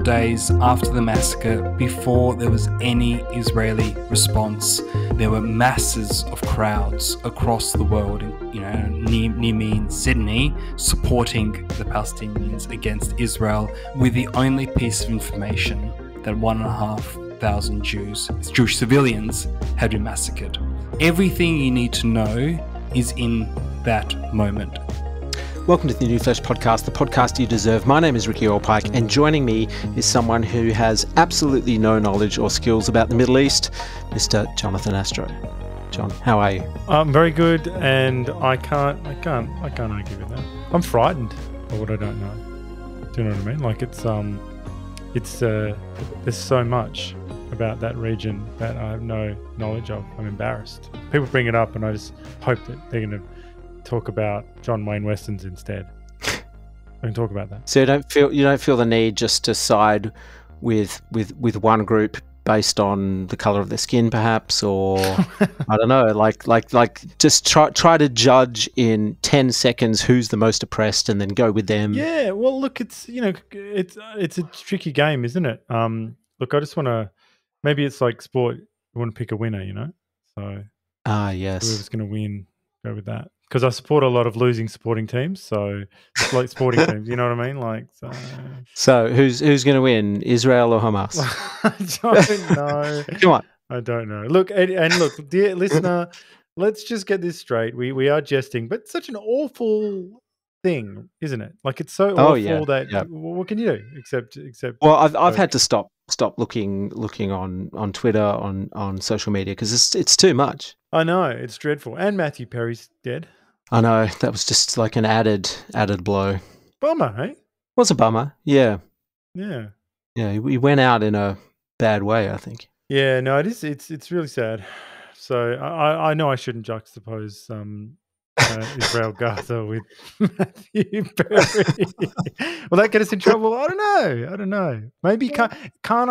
days after the massacre, before there was any Israeli response, there were masses of crowds across the world, near me in Sydney, supporting the Palestinians against Israel, with the only piece of information that 1,500 Jewish civilians had been massacred. Everything you need to know is in that moment. Welcome to the New Flesh podcast, the podcast you deserve. My name is Ricky Allpike, and joining me is someone who has absolutely no knowledge or skills about the Middle East, Mr. Jonathan Astro. John, how are you? I'm very good, and I can't argue with that. I'm frightened of what I don't know. Do you know what I mean? Like there's so much about that region that I have no knowledge of. I'm embarrassed. People bring it up, and I just hope that they're going to talk about John Wayne Westerns instead. I can talk about that. So you don't feel the need just to side with one group based on the color of their skin, perhaps, or I don't know, like just try to judge in 10 seconds who's the most oppressed and then go with them. Yeah, well, look, it's a tricky game, isn't it? Look, I just want to. Maybe it's like sport. You want to pick a winner, So yes, whoever's going to win, go with that. Because I support a lot of losing supporting teams, so it's like sporting teams. You know what I mean? Like, so who's going to win, Israel or Hamas? I don't know. Come on, I don't know. Look, and look, dear listener, let's just get this straight. We are jesting, but it's such an awful thing, isn't it? Like, it's so awful that what can you do except? Well, I've had to stop looking on Twitter, on social media, because it's too much. I know, it's dreadful. And Matthew Perry's dead. I know, that was just like an added blow. Bummer, hey? Was a bummer, yeah. Yeah. Yeah, he went out in a bad way, I think. Yeah, no, it is. It's really sad. So I know I shouldn't juxtapose Israel Gaza with Matthew Perry. Will that get us in trouble? I don't know. Maybe can't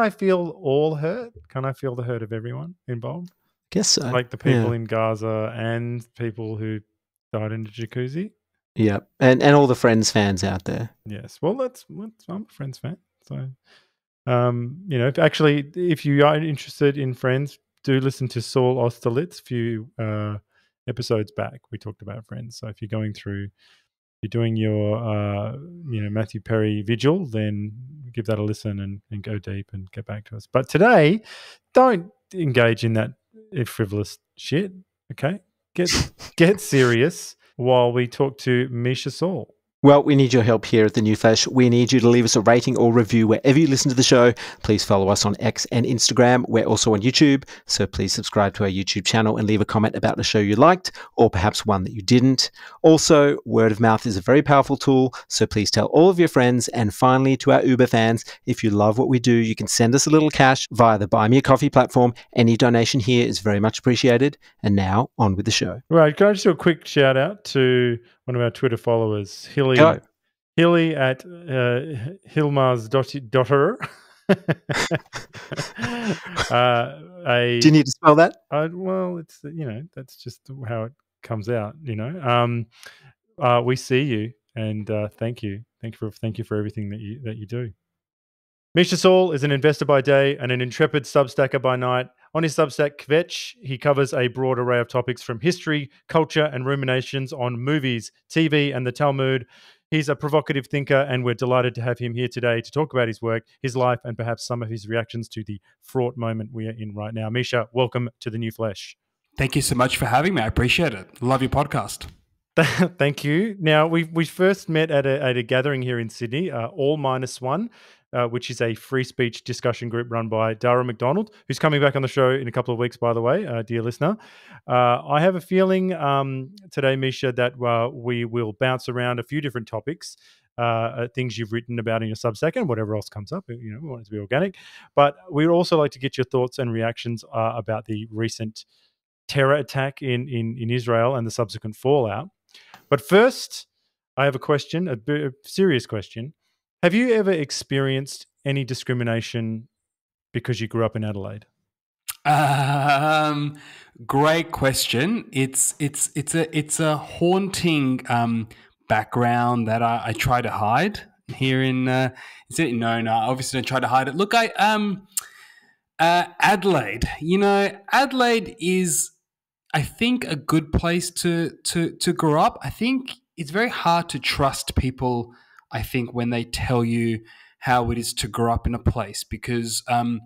I feel all hurt? Can I feel the hurt of everyone involved? Guess so. Like the people in Gaza and people who died in the jacuzzi. Yeah, and all the Friends fans out there. Yes, well, I'm a Friends fan. So, actually, if you are interested in Friends, do listen to Saul Austerlitz. Few episodes back, we talked about Friends. So if you're doing your Matthew Perry vigil, then give that a listen and go deep and get back to us. But today, don't engage in that frivolous shit. Okay, get serious while we talk to Misha Saul. Well, we need your help here at The New Flesh. We need you to leave us a rating or review wherever you listen to the show. Please follow us on X and Instagram. We're also on YouTube, so please subscribe to our YouTube channel and leave a comment about the show you liked, or perhaps one that you didn't. Also, word of mouth is a very powerful tool, so please tell all of your friends. And finally, to our Uber fans, if you love what we do, you can send us a little cash via the Buy Me a Coffee platform. Any donation here is very much appreciated. And now, on with the show. Right, can I just do a quick shout out to one of our Twitter followers, Hilly at Hilmar's daughter. Do you need to spell that? Well, it's that's just how it comes out. We see you, and thank you for everything that you do. Misha Saul is an investor by day and an intrepid Substacker by night. On his Substack, Kvetch, he covers a broad array of topics from history, culture, and ruminations on movies, TV, and the Talmud. He's a provocative thinker, and we're delighted to have him here today to talk about his work, his life, and perhaps some of his reactions to the fraught moment we are in right now. Misha, welcome to The New Flesh. Thank you so much for having me. I appreciate it. Love your podcast. Thank you. Now, we first met at a gathering here in Sydney, All Minus One, which is a free speech discussion group run by Dara McDonald, who's coming back on the show in a couple of weeks, by the way, dear listener. I have a feeling today, Misha, that we will bounce around a few different topics, things you've written about in your Substack and whatever else comes up. We want it to be organic. But we'd also like to get your thoughts and reactions about the recent terror attack in Israel and the subsequent fallout. But first, I have a question, a serious question. Have you ever experienced any discrimination because you grew up in Adelaide? Great question. It's a haunting background that I try to hide. here in Sydney. No, I obviously don't try to hide it. Look, Adelaide. Adelaide is, I think, a good place to grow up. I think it's very hard to trust people, I think, when they tell you how it is to grow up in a place, because to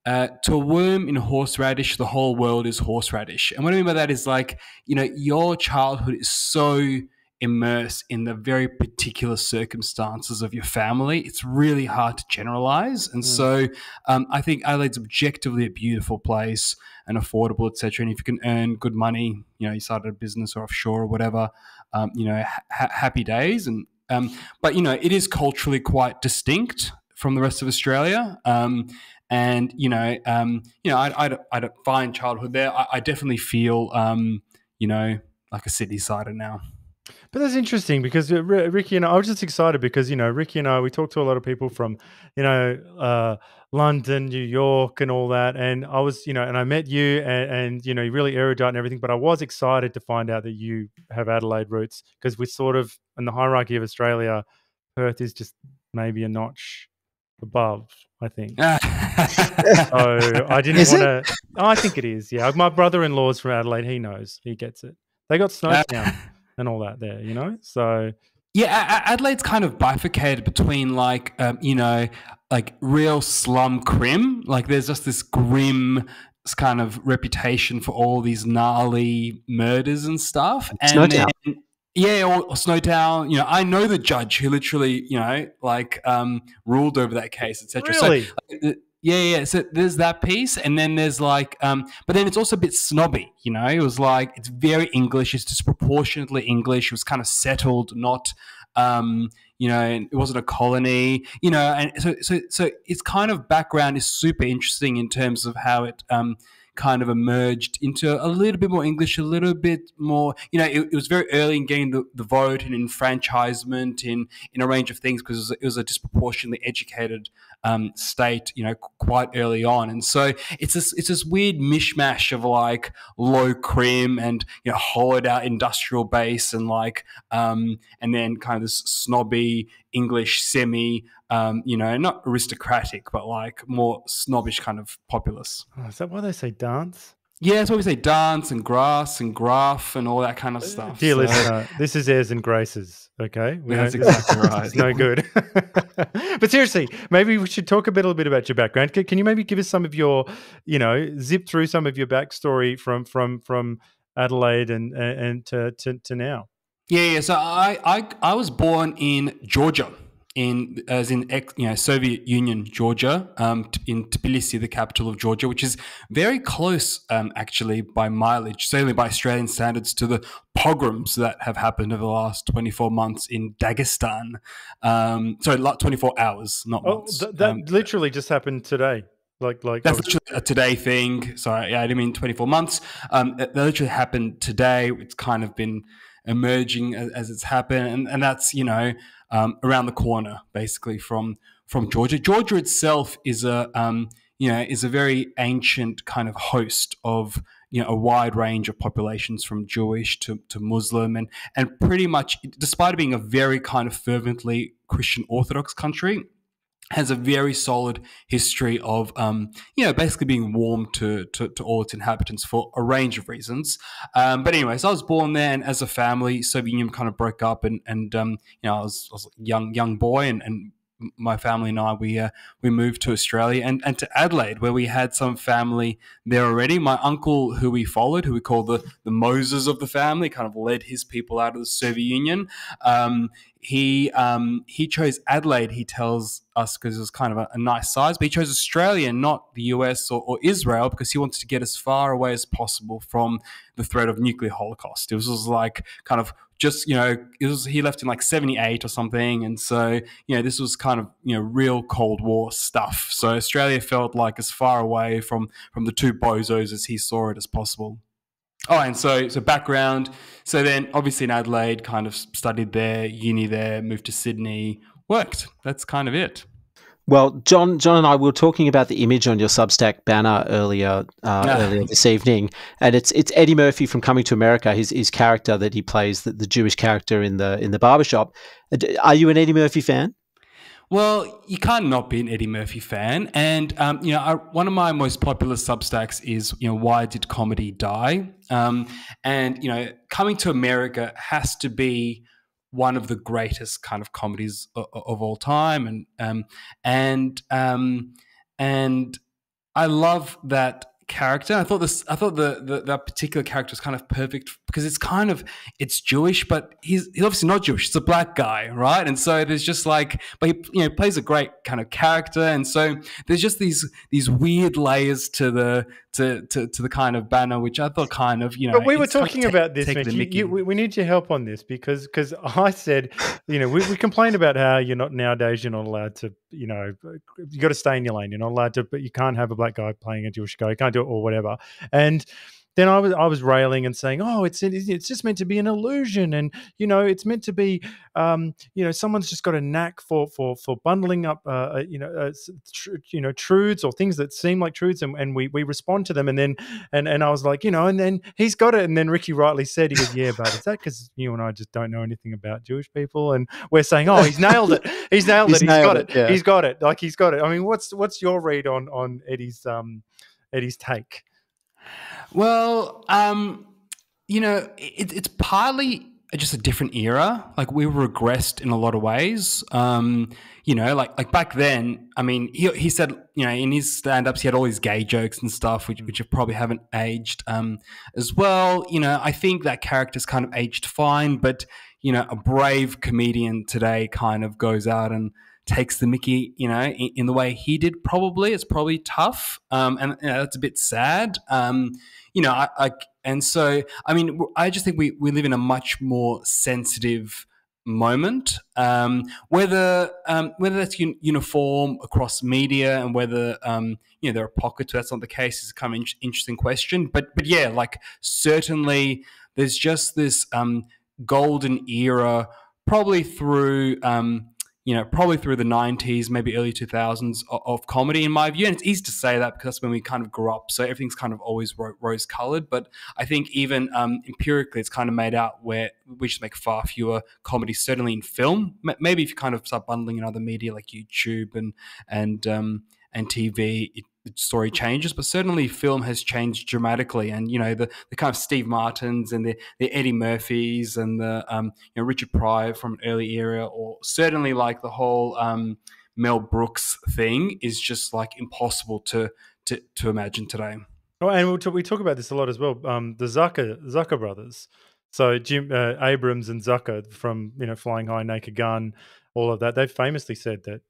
a worm in horseradish, the whole world is horseradish. And what I mean by that is, like, your childhood is so immersed in the very particular circumstances of your family. It's really hard to generalize. And so I think Adelaide's objectively a beautiful place and affordable, etc. And if you can earn good money, you started a business or offshore or whatever, happy days. And but it is culturally quite distinct from the rest of Australia. I don't find childhood there. I definitely feel like a Sydney sider now. But that's interesting because Ricky and I was just excited because, Ricky and I, we talked to a lot of people from, London, New York and all that. And I was, and I met you and you're really erudite and everything, but I was excited to find out that you have Adelaide roots, because we're sort of in the hierarchy of Australia, Perth is just maybe a notch above, I think. So I didn't want to. I think it is. Yeah. My brother-in-law's from Adelaide. He knows. He gets it. They got Snowtown and all that there, So yeah, Adelaide's kind of bifurcated between like real slum crim. Like there's just this grim kind of reputation for all these gnarly murders and stuff. And Snowtown. Yeah, or Snowtown. I know the judge who literally, ruled over that case, etc. Really? So, yeah. So there's that piece, and then there's like, but then it's also a bit snobby. It was like it's very English. It's disproportionately English. It was kind of settled, not, it wasn't a colony. And so its kind of background is super interesting in terms of how it kind of emerged into a little bit more English, a little bit more, it was very early in getting the vote and enfranchisement in a range of things, because it was a disproportionately educated state, quite early on. And so it's this weird mishmash of like low crim and, hollowed out industrial base and like, and then kind of this snobby English semi, not aristocratic, but like more snobbish kind of populace. Oh, is that why they say dance? Yeah, that's why we say dance and grass and graph and all that kind of stuff. Dear listener, this is airs and graces, okay? That's exactly right. It's no good. But seriously, maybe we should talk a little bit about your background. Can you maybe give us some of your, zip through some of your backstory from Adelaide and to now? Yeah. So I was born in Georgia, Soviet Union, Georgia, in Tbilisi, the capital of Georgia, which is very close, actually, by mileage, certainly by Australian standards, to the pogroms that have happened over the last 24 months in Dagestan. Sorry, 24 hours, not months. That literally just happened today. Like that's literally a today thing. Sorry, I didn't mean 24 months. That literally happened today. It's kind of been emerging as it's happened, and that's around the corner, basically from Georgia. Georgia itself is a very ancient kind of host of a wide range of populations, from Jewish to Muslim, and pretty much, despite it being a very kind of fervently Christian Orthodox country, has a very solid history of, basically being warm to all its inhabitants for a range of reasons. But anyway, so I was born there, and as a family, Soviet Union kind of broke up, and I was a young boy, and my family and I, we moved to Australia and to Adelaide, where we had some family there already. My uncle, who we followed, who we call the Moses of the family, kind of led his people out of the Soviet Union. He chose Adelaide, he tells us, because it was kind of a nice size, but he chose Australia, not the US or Israel, because he wanted to get as far away as possible from the threat of nuclear holocaust. It was like kind of just, he left in like 78 or something. And so, this was kind of, real Cold War stuff. So Australia felt like as far away from the two bozos as he saw it as possible. Oh, and so background. So then obviously in Adelaide, kind of studied there, uni there, moved to Sydney, worked. That's kind of it. Well, John and I were talking about the image on your Substack banner earlier this evening, and it's Eddie Murphy from Coming to America. His character that he plays, the Jewish character in the barbershop. Are you an Eddie Murphy fan? Well, you can't not be an Eddie Murphy fan, and one of my most popular Substacks is why did comedy die? And Coming to America has to be one of the greatest kind of comedies of all time, and I love that character. I thought that particular character was kind of perfect because it's Jewish, but he's obviously not Jewish. He's a black guy, right? And so there's just but he plays a great kind of character, and so there's just these weird layers to the kind of banner, which I thought kind of But we were talking about this, Mitch. We need your help on this because I said, we complained about how nowadays you're not allowed to, you got to stay in your lane. You're not allowed to, but you can't have a black guy playing a Jewish guy. You can't do it or whatever. And then I was railing and saying, oh, it's just meant to be an illusion, and it's meant to be, someone's just got a knack for bundling up, truths or things that seem like truths, and we respond to them, and then I was like, and then he's got it, and then Ricky rightly said, he goes, yeah, but is that because you and I just don't know anything about Jewish people, and we're saying, oh, he's nailed it, he's got it, yeah. He's got it, he's got it. I mean, what's your read on Eddie's take? Well, it's partly just a different era. Like we regressed in a lot of ways. Like back then, I mean, he said, in his stand-ups, he had all these gay jokes and stuff, which probably haven't aged as well. I think that character's kind of aged fine, but, a brave comedian today kind of goes out and takes the mickey, in the way he did. Probably it's probably tough, and that's a bit sad. And so I mean, I just think we live in a much more sensitive moment. Whether that's uniform across media, and whether there are pockets where that's not the case, is kind of interesting question. But yeah, like certainly there's just this golden era, probably through the 90s, maybe early 2000s of comedy, in my view. And it's easy to say that because that's when we kind of grew up. So everything's kind of always rose-colored. But I think even empirically, it's kind of made out where we should make far fewer comedies, certainly in film. Maybe if you kind of start bundling in other media like YouTube and TV, the story changes, but certainly film has changed dramatically. And the kind of Steve Martins and the Eddie Murphys and the Richard Pryor from an early era, or certainly like the whole Mel Brooks thing, is just like impossible to imagine today. Oh, and we talk about this a lot as well. The Zucker brothers, so Jim Abrams and Zucker from Flying High, Naked Gun, all of that. They've famously said that.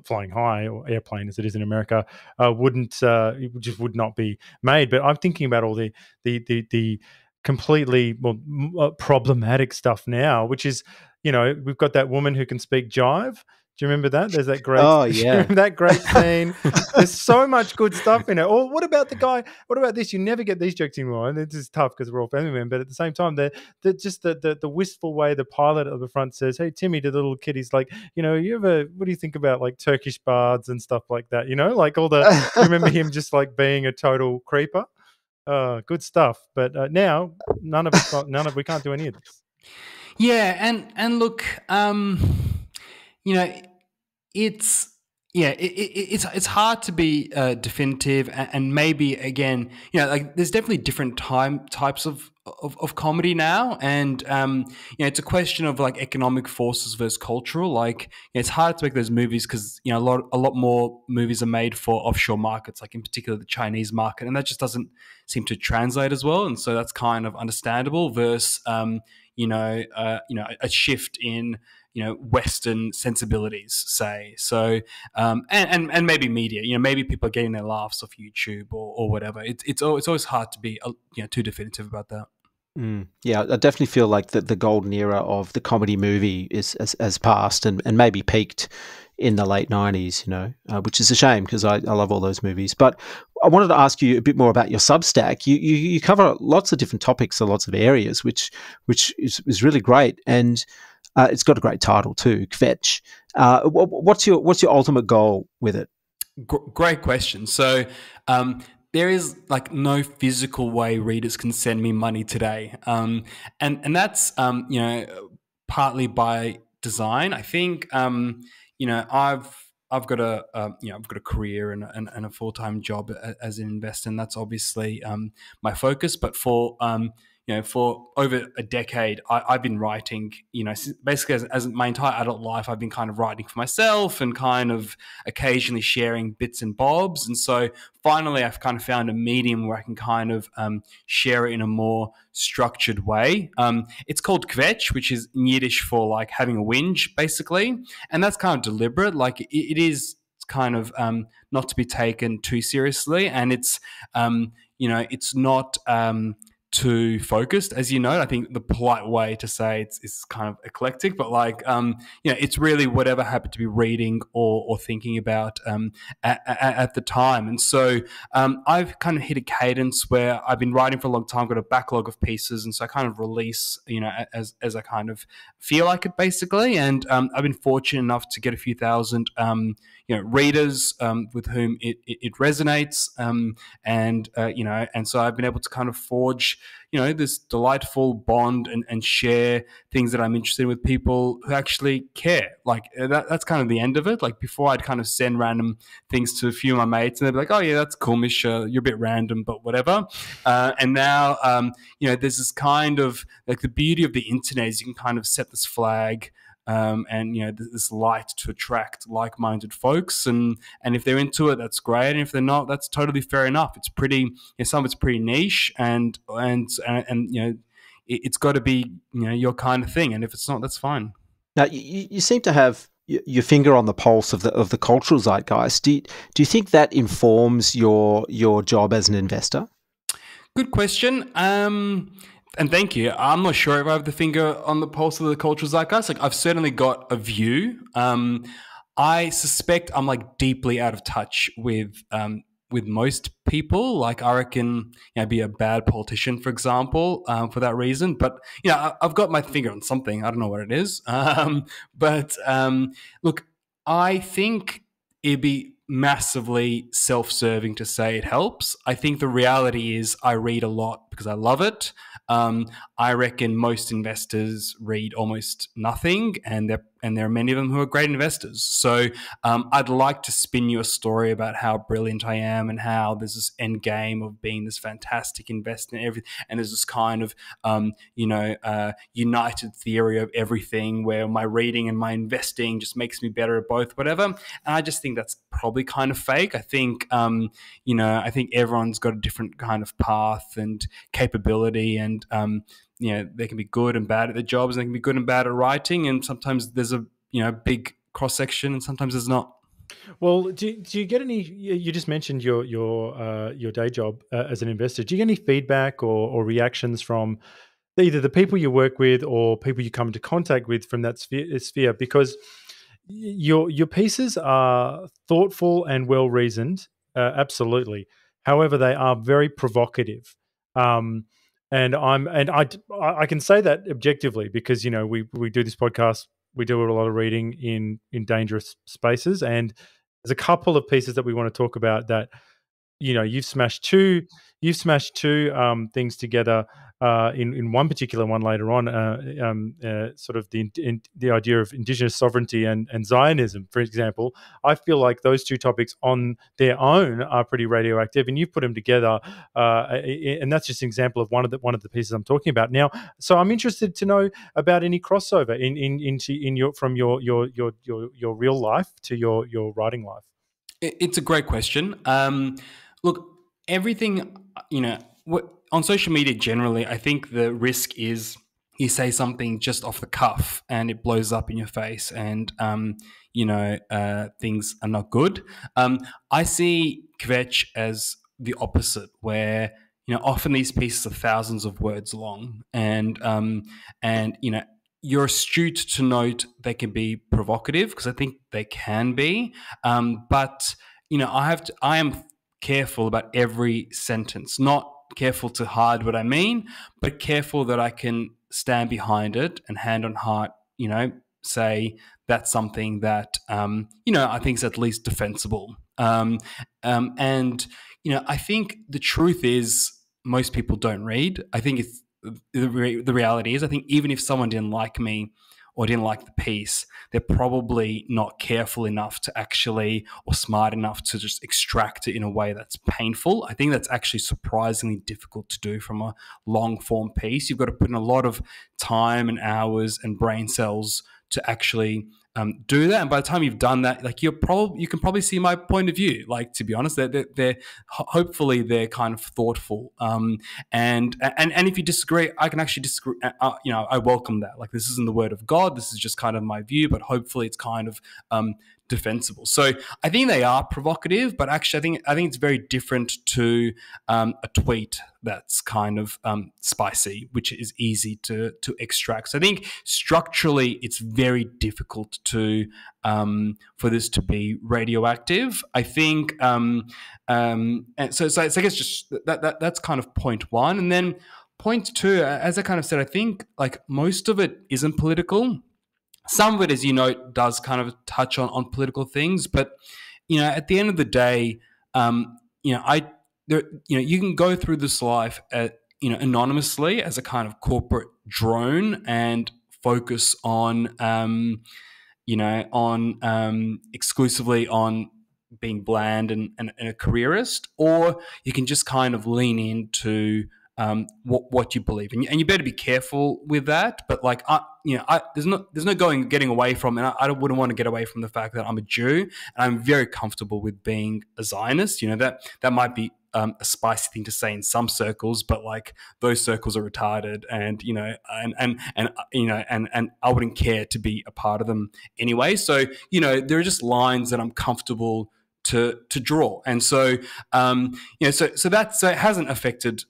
Flying High, or Airplane as it is in America, would not be made. But I'm thinking about all the completely problematic stuff now, which is, we've got that woman who can speak jive. Do you remember that? There's that great, that great scene. There's so much good stuff in it. Or what about the guy? What about this? You never get these jokes anymore, and this is tough because we're all family men. But at the same time, the wistful way the pilot at the front says, "Hey Timmy," to the little kid, he's like, you ever? What do you think about like Turkish bards and stuff like that? Like all the. You remember him just like being a total creeper. Good stuff. But now we can't do any of this. Yeah, and look, it's hard to be definitive, and maybe again, there's definitely different types of comedy now, and it's a question of like economic forces versus cultural. Like it's hard to make those movies because a lot more movies are made for offshore markets, like in particular the Chinese market, and that just doesn't seem to translate as well, and so that's kind of understandable. Versus a shift in Western sensibilities, say. So, and maybe media, maybe people are getting their laughs off YouTube or whatever. It's always hard to be too definitive about that. Yeah, I definitely feel like the golden era of the comedy movie has passed and maybe peaked in the late 90s, which is a shame because I love all those movies. But I wanted to ask you a bit more about your Substack. You cover lots of different topics and lots of areas, which is really great. And It's got a great title too, Kvetch. What's your ultimate goal with it? Great question. So there is like no physical way readers can send me money today, and that's partly by design. I think I've got a career and a full-time job as an investor, and that's obviously my focus. But for over a decade, I've been writing, basically as my entire adult life, I've been kind of writing for myself and kind of occasionally sharing bits and bobs. And so finally, I've kind of found a medium where I can kind of share it in a more structured way. It's called Kvetch, which is Yiddish for like having a whinge, basically. And that's kind of deliberate. Like it is kind of not to be taken too seriously. And it's, it's not too focused, as you know. I think the polite way to say it's kind of eclectic, but like it's really whatever I happen to be reading or thinking about at the time. And so I've kind of hit a cadence where I've been writing for a long time, got a backlog of pieces, and so I kind of release as I kind of feel like it, basically. And I've been fortunate enough to get a few thousand readers with whom it resonates, and so I've been able to kind of forge this delightful bond and share things that I'm interested in with people who actually care. Like that's kind of the end of it. Like before, I'd kind of send random things to a few of my mates, and they'd be like, "Oh yeah, that's cool, Misha. You're a bit random, but whatever." And now, there's this kind of like the beauty of the internet is you can kind of set this flag. This light to attract like-minded folks, and if they're into it, that's great, and if they're not, that's totally fair enough. It's pretty, some of it's pretty niche, and it's got to be your kind of thing, and if it's not, that's fine. Now you seem to have your finger on the pulse of the cultural zeitgeist. Do you think that informs your job as an investor? Good question. And thank you. I'm not sure if I have the finger on the pulse of the cultural zeitgeist. Like I've certainly got a view. I suspect I'm like deeply out of touch with most people. Like I reckon, be a bad politician, for example, for that reason. But I've got my finger on something. I don't know what it is. But look, I think it'd be massively self-serving to say it helps. I think the reality is I read a lot because I love it. I reckon most investors read almost nothing, and there are many of them who are great investors. So I'd like to spin you a story about how brilliant I am and how there's this end game of being this fantastic investor and everything, and there's this kind of united theory of everything where my reading and my investing just makes me better at both, whatever. And I just think that's probably kind of fake. I think I think everyone's got a different kind of path and capability, and they can be good and bad at their jobs, and they can be good and bad at writing, and sometimes there's a big cross section, and sometimes there's not. Well, do you get any? You just mentioned your day job as an investor. Do you get any feedback or reactions from either the people you work with or people you come into contact with from that sphere? Because your pieces are thoughtful and well reasoned, absolutely. However, they are very provocative. And I can say that objectively because we do this podcast, we do a lot of reading in dangerous spaces, and there's a couple of pieces that we want to talk about that you've smashed two things together in one particular one later on, sort of the idea of Indigenous sovereignty and Zionism, for example. I feel like those two topics on their own are pretty radioactive, and you've put them together, and that's just an example of one of the pieces I'm talking about now. So I'm interested to know about any crossover from your real life to your writing life. It's a great question. Look, everything, on social media generally, I think the risk is you say something just off the cuff and it blows up in your face, and, things are not good. I see Kvetch as the opposite, where, often these pieces are thousands of words long, and you're astute to note they can be provocative, because I think they can be. But, I am careful about every sentence, not careful to hide what I mean, but careful that I can stand behind it and hand on heart say that's something that I think is at least defensible. And I think the truth is most people don't read. I think it's the reality is I think even if someone didn't like me or didn't like the piece, they're probably not careful enough to actually, or smart enough to just extract it in a way that's painful. I think that's actually surprisingly difficult to do from a long form piece. You've got to put in a lot of time and hours and brain cells to actually do that. And by the time you've done that, like you can probably see my point of view. Like, to be honest, they're hopefully they're kind of thoughtful. And if you disagree, I can actually disagree. I welcome that. Like, this isn't the word of God. This is just kind of my view, but hopefully it's kind of defensible. So I think they are provocative, but actually I think it's very different to a tweet that's kind of spicy, which is easy to extract. So I think structurally it's very difficult to for this to be radioactive. I think and so I guess just that's kind of point one. And then point two, as I kind of said, I think like most of it isn't political. Some of it, as you know, does kind of touch on political things, but at the end of the day, you can go through this life anonymously as a kind of corporate drone and focus on exclusively on being bland and a careerist, or you can just kind of lean into what you believe, and you better be careful with that. But like, there's no getting away from, and I wouldn't want to get away from the fact that I'm a Jew and I'm very comfortable with being a Zionist. That might be a spicy thing to say in some circles, but like those circles are retarded, and and I wouldn't care to be a part of them anyway. So there are just lines that I'm comfortable to draw, and so so it hasn't affected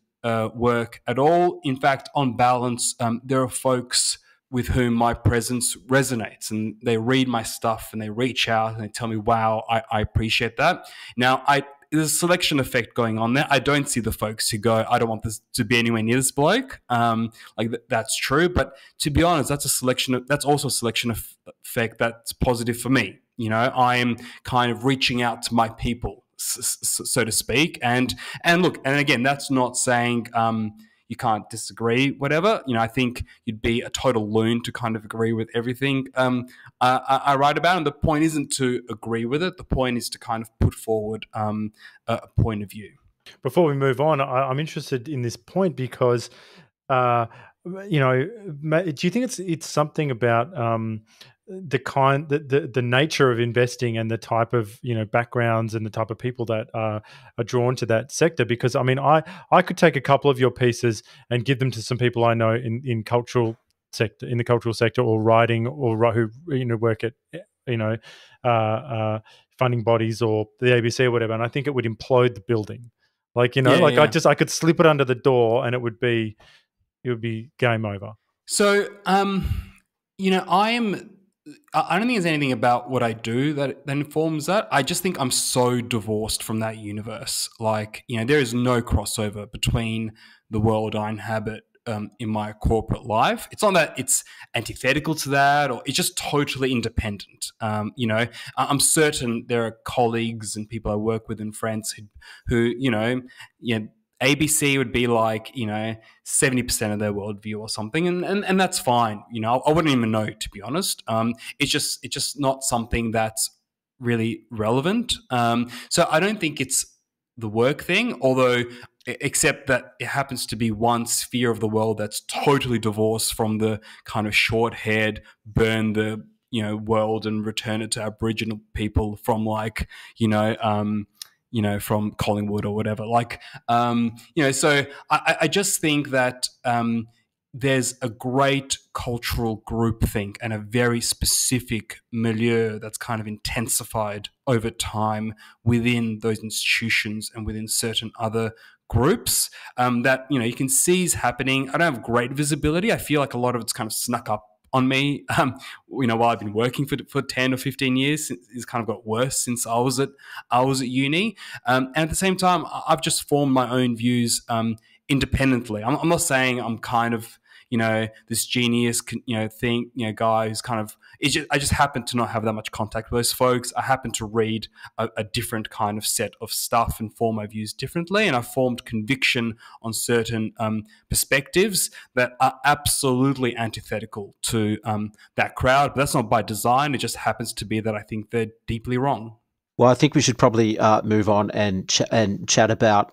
work at all. In fact, on balance, there are folks with whom my presence resonates, and they read my stuff and they reach out and they tell me, wow, I appreciate that. Now, there's a selection effect going on there. I don't see the folks who go, I don't want this to be anywhere near this bloke. That's true. But to be honest, that's also a selection effect that's positive for me. I am kind of reaching out to my people, so to speak. And look, and again, that's not saying you can't disagree, whatever. I think you'd be a total loon to kind of agree with everything I write about. And the point isn't to agree with it. The point is to kind of put forward a point of view. Before we move on, I'm interested in this point because, do you think it's something about the nature of investing and the type of backgrounds and the type of people that are drawn to that sector? Because I mean, I could take a couple of your pieces and give them to some people I know in the cultural sector or writing, or who work at funding bodies or the ABC or whatever, and I think it would implode the building. I could slip it under the door and it would be game over. So I don't think there's anything about what I do that informs that. I just think I'm so divorced from that universe. There is no crossover between the world I inhabit in my corporate life. It's not that it's antithetical to that, or it's just totally independent. I'm certain there are colleagues and people I work with and friends who ABC would be 70% of their worldview or something, and that's fine. I wouldn't even know, to be honest. It's just not something that's really relevant. So I don't think it's the work thing, although except that it happens to be one sphere of the world that's totally divorced from the kind of short-haired, burn the world and return it to Aboriginal people from from Collingwood or whatever. So I just think that there's a great cultural groupthink and a very specific milieu that's kind of intensified over time within those institutions and within certain other groups that, you can see is happening. I don't have great visibility. I feel like a lot of it's kind of snuck up on me, while I've been working for 10 or 15 years. It's kind of got worse since I was at uni. And at the same time, I've just formed my own views independently. I'm not saying I'm kind of, this genius, thing, guy who's kind of, I just happen to not have that much contact with those folks. I happen to read a different kind of set of stuff and form my views differently, and I formed conviction on certain perspectives that are absolutely antithetical to that crowd. But that's not by design. It just happens to be that I think they're deeply wrong. Well, I think we should probably move on and chat about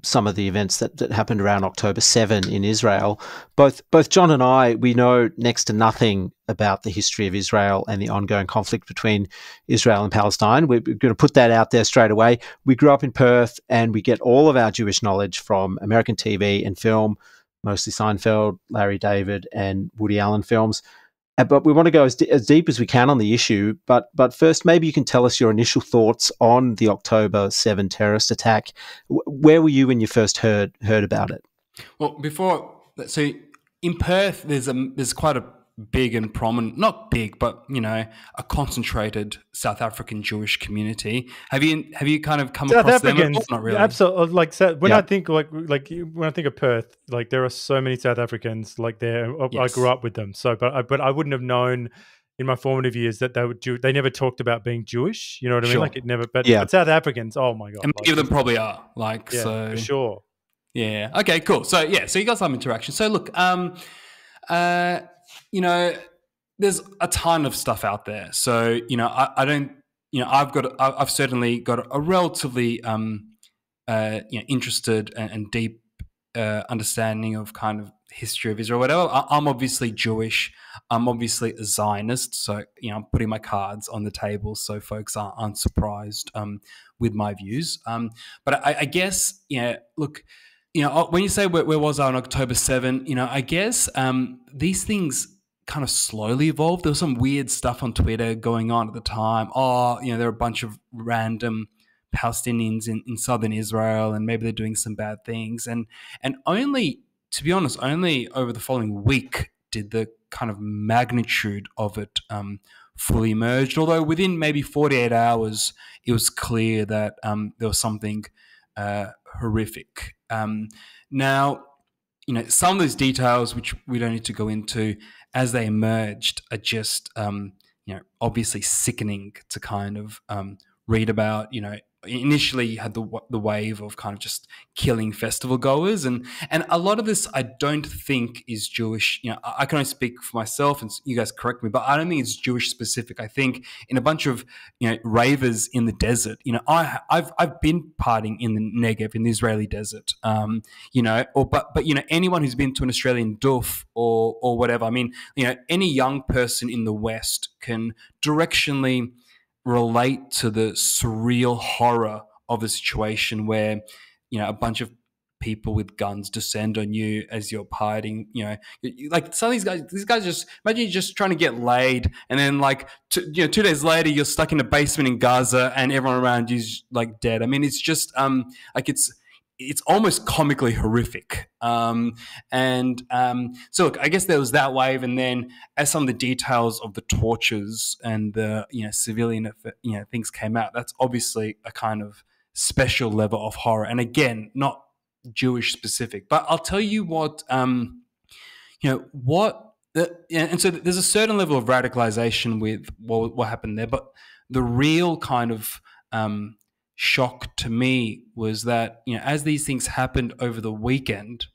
some of the events that happened around October 7 in Israel. Both John and I, we know next to nothing about the history of Israel and the ongoing conflict between Israel and Palestine. We're going to put that out there straight away. We grew up in Perth, and we get all of our Jewish knowledge from American TV and film, mostly Seinfeld, Larry David, and Woody Allen films. But we want to go as deep as we can on the issue. But first, maybe you can tell us your initial thoughts on the October 7 terrorist attack. Where were you when you first heard about it? Well, so in Perth, there's quite a big and prominent, not big, but a concentrated South African Jewish community. Have you kind of come South across Africans, them? Not really. Absolutely. When I think when I think of Perth, there are so many South Africans there. Yes. I grew up with them, but I wouldn't have known in my formative years that they would they never talked about being Jewish. You know what I mean? It never. But South Africans, oh my god, and many of them probably are. So for sure. Yeah. Okay. Cool. So so you got some interaction. So look, there's a ton of stuff out there. So, I don't, I've certainly got a relatively, interested and deep understanding of kind of history of Israel, whatever. I'm obviously Jewish. I'm obviously a Zionist. So, I'm putting my cards on the table so folks aren't surprised with my views. But I guess, look, when you say where was I on October 7, I guess these things kind of slowly evolved. There was some weird stuff on Twitter going on at the time. There are a bunch of random Palestinians in southern Israel, and maybe they're doing some bad things. And only, to be honest, only over the following week did the kind of magnitude of it fully emerge. Although within maybe 48 hours, it was clear that there was something horrific. Now, some of those details, which we don't need to go into, as they emerged, are just, obviously sickening to kind of read about. Initially you had the wave of kind of just killing festival goers, and a lot of this I don't think is Jewish. I can only speak for myself, and you guys correct me, but I don't think it's Jewish specific. I think in a bunch of ravers in the desert. I've been partying in the Negev, in the Israeli desert. But anyone who's been to an Australian doof or whatever. I mean, any young person in the West can directionally relate to the surreal horror of a situation where a bunch of people with guns descend on you as you're partying. Like some of these guys just imagine you're just trying to get laid, and then 2 days later you're stuck in a basement in Gaza and everyone around you's dead. I mean, it's just it's almost comically horrific. So look, I guess there was that wave, and then as some of the details of the tortures and the civilian things came out, that's obviously a kind of special level of horror. And again, not Jewish specific, but I'll tell you what. And so there's a certain level of radicalization with what happened there, but the real kind of shock to me was that as these things happened over the weekend,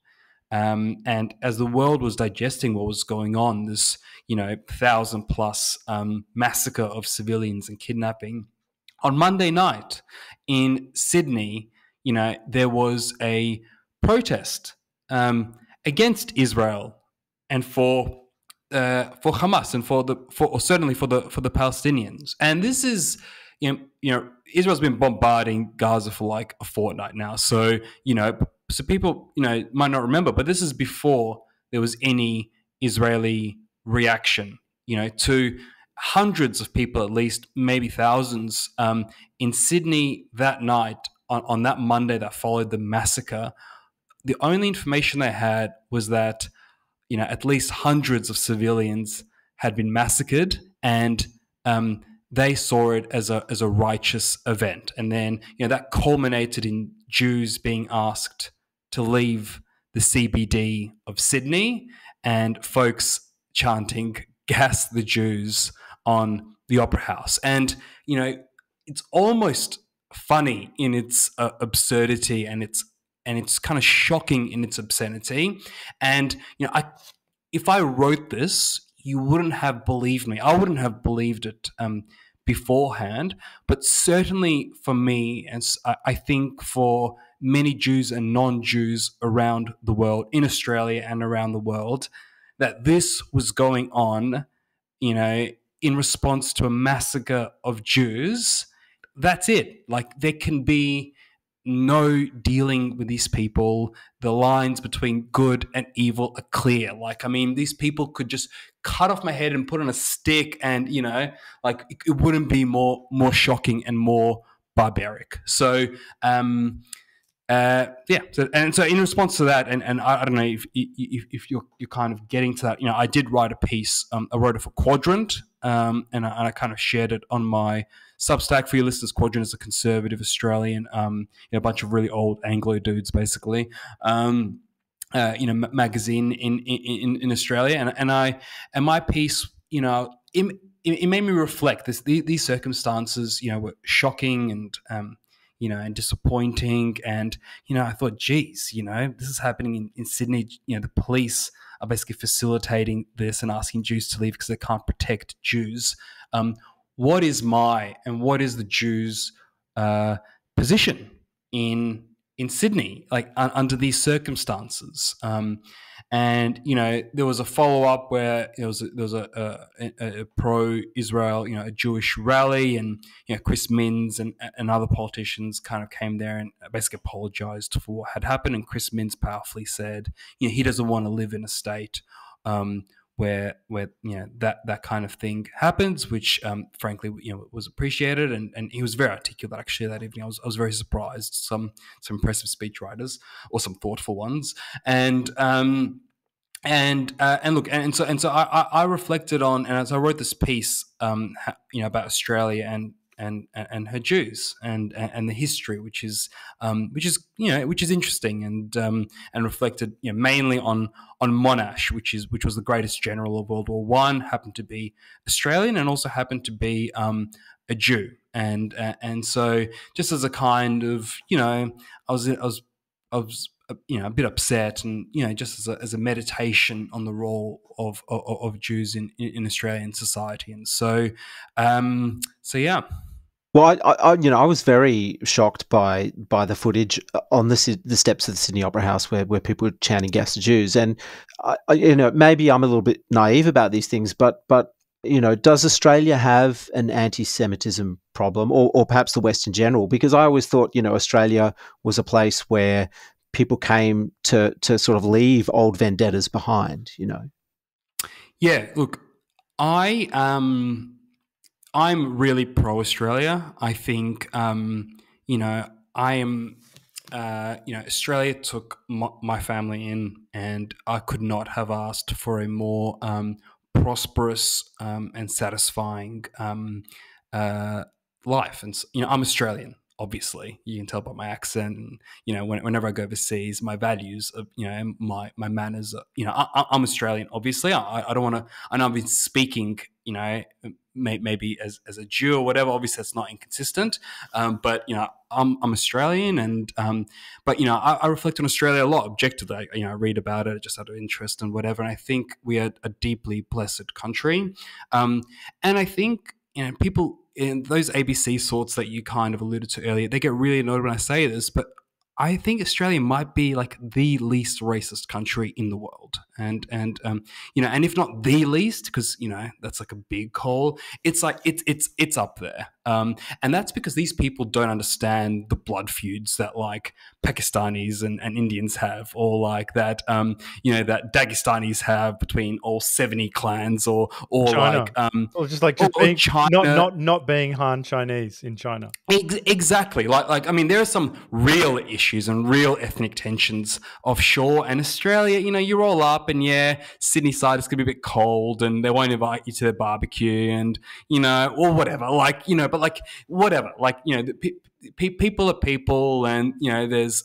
and as the world was digesting what was going on, this 1,000+ massacre of civilians and kidnapping, on Monday night in Sydney, there was a protest against Israel and for Hamas and certainly for the Palestinians. And this is Israel's been bombarding Gaza for a fortnight now. So, so people, might not remember, but this is before there was any Israeli reaction, to hundreds of people, at least, maybe thousands, in Sydney that night, on that Monday that followed the massacre. The only information they had was that, at least hundreds of civilians had been massacred, and they saw it as a righteous event. And then, that culminated in Jews being asked to leave the CBD of Sydney and folks chanting "Gas the Jews" on the Opera House. And, it's almost funny in its absurdity, and it's kind of shocking in its obscenity. And, if I wrote this, you wouldn't have believed me. I wouldn't have believed it beforehand. But certainly for me, and I think for many Jews and non-Jews around the world, in Australia and around the world, that this was going on, in response to a massacre of Jews. That's it. Like, there can be no dealing with these people. The lines between good and evil are clear. Like, I mean, these people could just cut off my head and put on a stick, and it wouldn't be more shocking and more barbaric. So so in response to that, and I don't know if you're kind of getting to that, I did write a piece. I wrote it for Quadrant, and I kind of shared it on my Substack for your listeners. Quadrant is a conservative Australian, a bunch of really old Anglo dudes, basically. Magazine in Australia, and my piece, it made me reflect. These circumstances, were shocking and and disappointing. And, I thought, geez, this is happening in Sydney. The police are basically facilitating this and asking Jews to leave because they can't protect Jews. What is the Jews' position in Sydney, like under these circumstances? And there was a follow up where there was a pro-Israel, a Jewish rally, and Chris Minns and other politicians kind of came there and basically apologized for what had happened. And Chris Minns powerfully said, he doesn't want to live in a state where that kind of thing happens, which frankly was appreciated, and he was very articulate actually that evening. I was very surprised. Some impressive speechwriters, or some thoughtful ones, and look, and so I reflected on, and as I wrote this piece about Australia and her Jews and the history, which is interesting, and reflected mainly on Monash, which was the greatest general of World War One, happened to be Australian and also happened to be a Jew, and so just as a kind of I was a bit upset, and just as a meditation on the role of Jews in Australian society, and so yeah. Well, I was very shocked by the footage on the steps of the Sydney Opera House where people were chanting "Gas the Jews," and maybe I'm a little bit naive about these things, but does Australia have an anti-Semitism problem, or perhaps the West in general? Because I always thought Australia was a place where people came to sort of leave old vendettas behind. Yeah, look, I'm really pro-Australia. I think, I am, Australia took my family in, and I could not have asked for a more prosperous and satisfying life. And, I'm Australian. Obviously, you can tell by my accent, and whenever I go overseas, my values, my manners, I'm Australian. Obviously, I don't want to. I know I've been speaking, maybe as a Jew or whatever. Obviously, that's not inconsistent. But I'm Australian, and but I reflect on Australia a lot objectively. I read about it just out of interest and whatever. And I think we are a deeply blessed country, and I think people in those ABC sorts that you kind of alluded to earlier, they get really annoyed when I say this, but I think Australia might be like the least racist country in the world, and if not the least, because that's like a big call. It's like it's up there, and that's because these people don't understand the blood feuds that like Pakistanis and Indians have, or like that that Dagestanis have between all 70 clans, or China. like or just like being China. not being Han Chinese in China. Exactly. Like I mean, there are some real issues and real ethnic tensions offshore, and Australia, you're all up, and Sydney side is going to be a bit cold, and they won't invite you to their barbecue, and or whatever, but like whatever, like people are people, and there's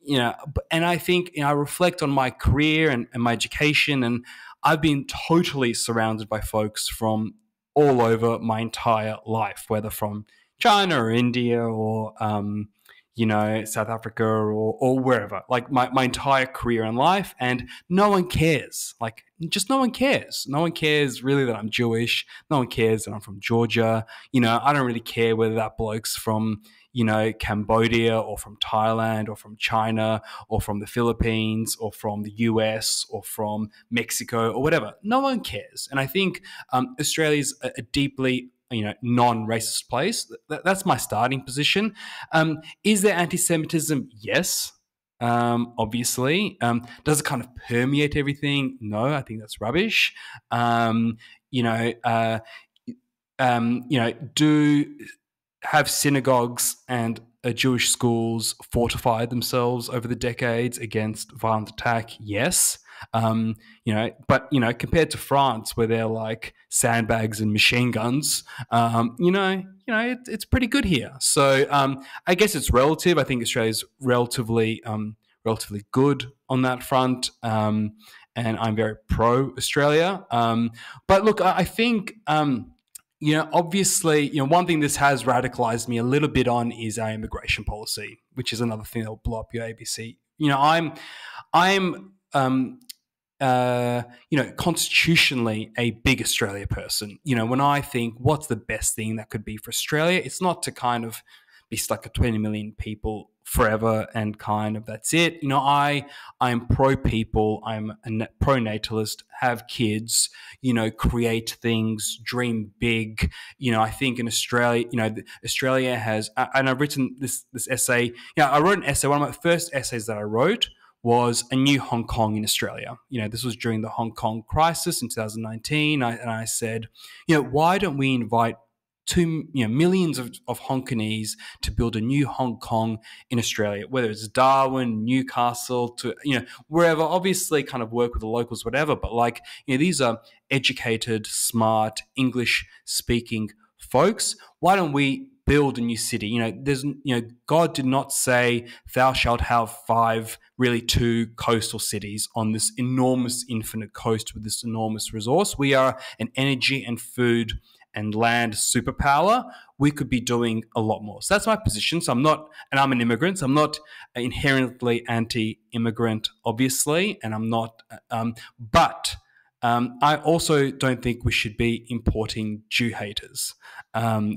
and I think, I reflect on my career and my education, and I've been totally surrounded by folks from all over my entire life, whether from China or India or South Africa or wherever, like my entire career and life, and no one cares. Like, just no one cares. No one cares really that I'm Jewish. No one cares that I'm from Georgia. I don't really care whether that bloke's from, Cambodia or from Thailand or from China or from the Philippines or from the US or from Mexico or whatever. No one cares. And I think Australia's a deeply non-racist place. That's my starting position. Is there anti-Semitism? Yes, obviously. Does it kind of permeate everything? No, I think that's rubbish. Do have synagogues and Jewish schools fortified themselves over the decades against violent attack? Yes. But compared to France, where they're like sandbags and machine guns, it's pretty good here. So I guess it's relative. I think Australia's relatively good on that front, and I'm very pro Australia. But look, I think. Obviously, one thing this has radicalized me a little bit on is our immigration policy, which is another thing that will blow up your ABC. I'm constitutionally a big Australia person. When I think what's the best thing that could be for Australia, it's not to kind of be stuck at 20 million people forever and kind of that's it. I'm pro people. I'm a pro natalist. Have kids. Create things. Dream big. I think in Australia, Australia has, and I've written this essay. I wrote an essay. One of my first essays that I wrote was A New Hong Kong in Australia. This was during the Hong Kong crisis in 2019. And I said, why don't we invite millions of Hongkonese to build a new Hong Kong in Australia, whether it's Darwin, Newcastle, to wherever. Obviously, kind of work with the locals, whatever. But these are educated, smart, English-speaking folks. Why don't we build a new city? God did not say thou shalt have two coastal cities on this enormous, infinite coast with this enormous resource. We are an energy and food and land superpower. We could be doing a lot more. So that's my position. So I'm an immigrant. So I'm not inherently anti-immigrant, obviously, and I'm not, but I also don't think we should be importing Jew haters.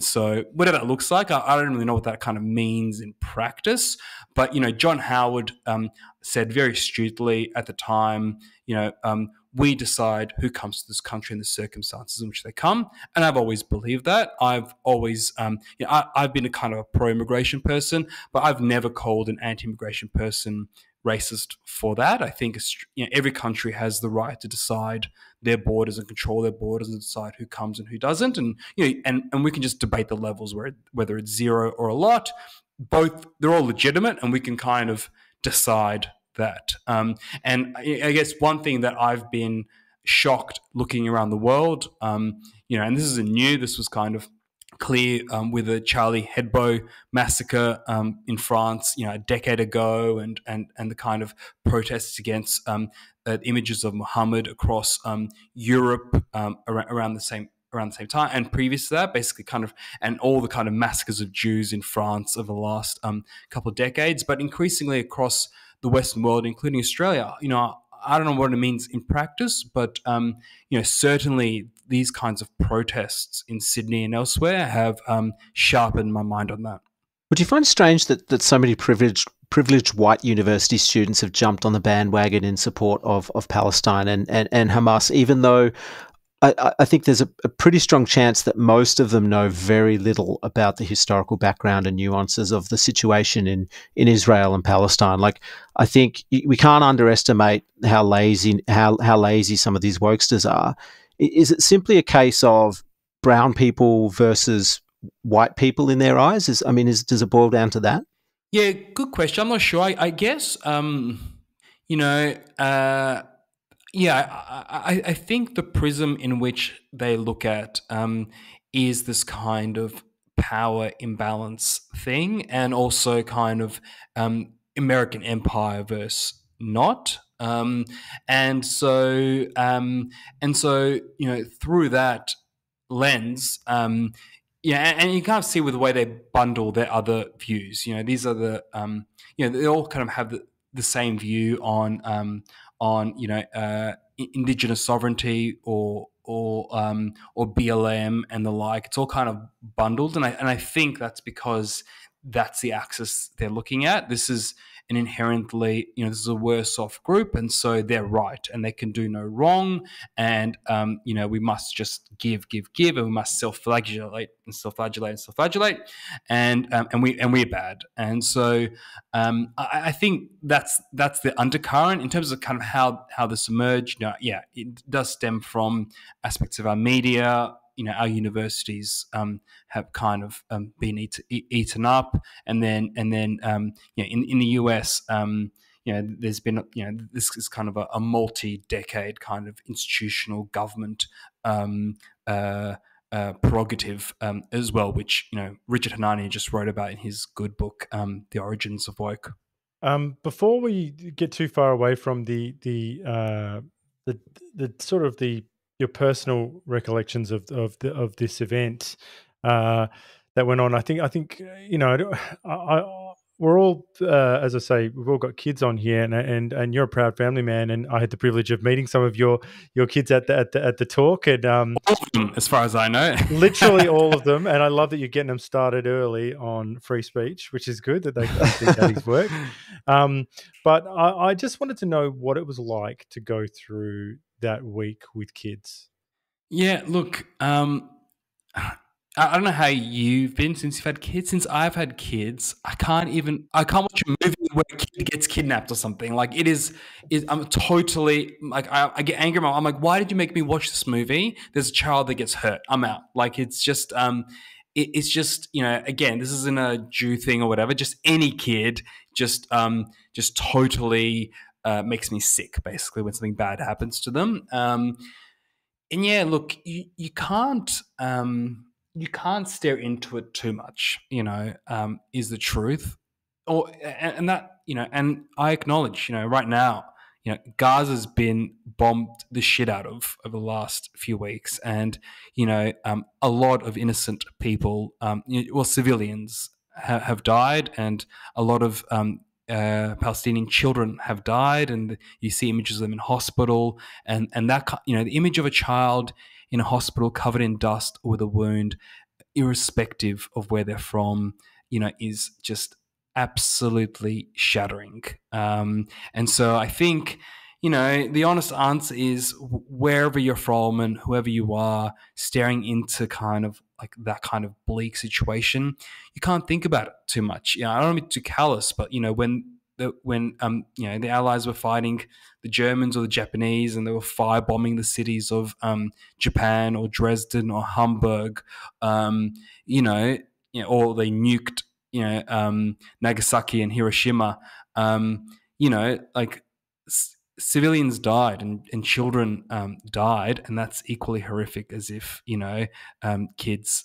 So whatever that looks like, I don't really know what that kind of means in practice. But, John Howard said very astutely at the time, we decide who comes to this country and the circumstances in which they come. And I've always believed that. I've always, I've been a kind of a pro-immigration person, but I've never called an anti-immigration person racist for that. I think every country has the right to decide their borders and control their borders and decide who comes and who doesn't. And and we can just debate the levels whether it's zero or a lot. Both, they're all legitimate, and we can kind of decide that. And I guess one thing that I've been shocked looking around the world, and this isn't new. This was kind of clear with the Charlie Hebdo massacre in France, a decade ago, and the kind of protests against images of Muhammad across Europe around the same time, and previous to that, basically and all the kind of massacres of Jews in France over the last couple of decades, but increasingly across the Western world, including Australia. I don't know what it means in practice, but certainly these kinds of protests in Sydney and elsewhere have sharpened my mind on that. Would you find it strange that so many privileged white university students have jumped on the bandwagon in support of Palestine and Hamas, even though I think there's a pretty strong chance that most of them know very little about the historical background and nuances of the situation in Israel and Palestine? Like, I think we can't underestimate how lazy some of these wokesters are. Is it simply a case of brown people versus white people in their eyes? Does it boil down to that? Yeah, good question. I'm not sure. I guess, I think the prism in which they look at is this kind of power imbalance thing, and also kind of American empire versus not. And so through that lens, and you kind of see with the way they bundle their other views. These are they all kind of have the same view on indigenous sovereignty or BLM and the like. It's all kind of bundled, and I think that's because that's the axis they're looking at. This is an inherently, this is a worse off group, and so they're right, and they can do no wrong, and we must just give, and we must self-flagellate, and we're bad, and so I think that's the undercurrent in terms of kind of how this emerged. It does stem from aspects of our media. Our universities have kind of been eaten up, and then in the US, there's been this is kind of a multi-decade kind of institutional government prerogative as well, which Richard Hanani just wrote about in his good book, The Origins of Woke. Before we get too far away from the sort of your personal recollections of this event that went on, I think we're all, as I say, we've all got kids on here, and you're a proud family man, and I had the privilege of meeting some of your kids at the talk, and all of them, as far as I know, literally all of them, and I love that you're getting them started early on free speech, which is good that they can see Daddy's work. But I just wanted to know what it was like to go through that week with kids. Yeah, look, I don't know how you've been since you've had kids. Since I've had kids, I can't watch a movie where a kid gets kidnapped or something. Like I'm totally like, I get angry. I'm like, why did you make me watch this movie? There's a child that gets hurt. I'm out. Like, it's just, it's just, again, this isn't a Jew thing or whatever. Just any kid just totally makes me sick, basically, when something bad happens to them. And yeah, look, you can't stare into it too much, is the truth. And that, and I acknowledge, right now, Gaza's been bombed the shit out of over the last few weeks. And, a lot of innocent people, civilians have died, and a lot of Palestinian children have died, and you see images of them in hospital, and that, the image of a child in a hospital covered in dust with a wound, irrespective of where they're from, is just absolutely shattering. And so I think, the honest answer is, wherever you're from and whoever you are, staring into kind of like that kind of bleak situation, you can't think about it too much. I don't want to be too callous, but when the Allies were fighting the Germans or the Japanese, and they were firebombing the cities of Japan or Dresden or Hamburg, or they nuked Nagasaki and Hiroshima, civilians died, and children died, and that's equally horrific as if kids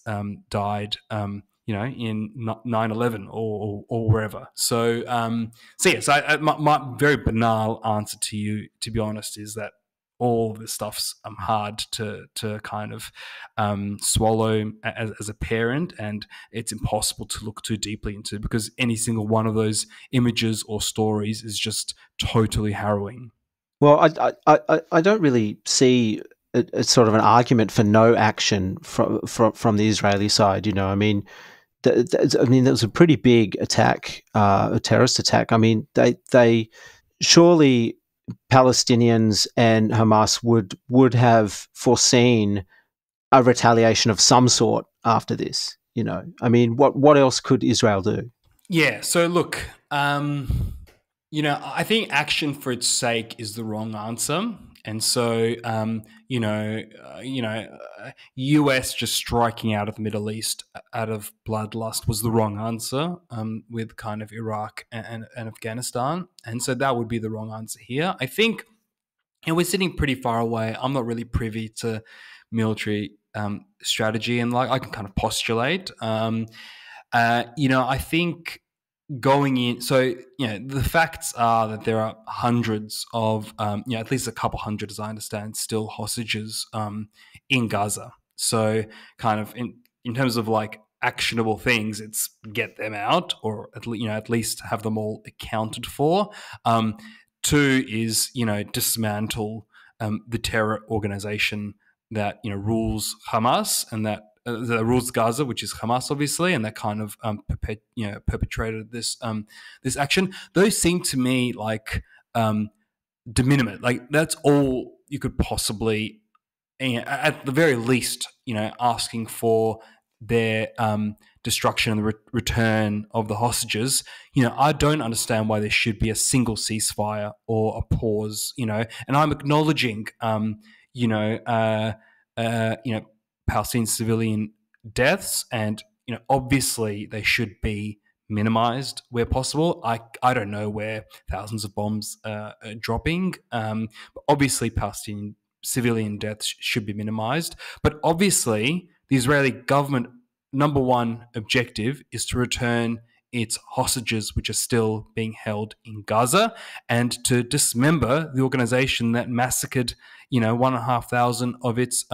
died in 9/11 or wherever. So my very banal answer to you, to be honest, is that all this stuff's hard to kind of swallow as a parent, and it's impossible to look too deeply into, because any single one of those images or stories is just totally harrowing. Well, I don't really see a sort of an argument for no action from the Israeli side. I mean, there was a pretty big attack, a terrorist attack. I mean, they surely, Palestinians and Hamas would have foreseen a retaliation of some sort after this. I mean, what else could Israel do? Yeah. So look, I think action for its sake is the wrong answer. And so, US just striking out of the Middle East out of bloodlust was the wrong answer, with kind of Iraq and Afghanistan. And so that would be the wrong answer here. I think, we're sitting pretty far away. I'm not really privy to military strategy, and I can kind of postulate. I think going in. So, the facts are that there are hundreds of, at least a couple hundred, as I understand, still hostages in Gaza. So, kind of in terms of like actionable things, it's get them out, or at least have them all accounted for. Two is dismantle the terror organization that rules Hamas, and that rules Gaza, which is Hamas, obviously, and that kind of perpetrated this action. Those seem to me like de minimis. Like that's all you could possibly, at the very least, asking for their destruction and the return of the hostages. I don't understand why there should be a single ceasefire or a pause. And I'm acknowledging, Palestinian civilian deaths, and obviously they should be minimized where possible. I don't know where thousands of bombs are dropping, but obviously Palestinian civilian deaths should be minimized. But obviously the Israeli government number one objective is to return its hostages, which are still being held in Gaza, and to dismember the organization that massacred 1,500 of its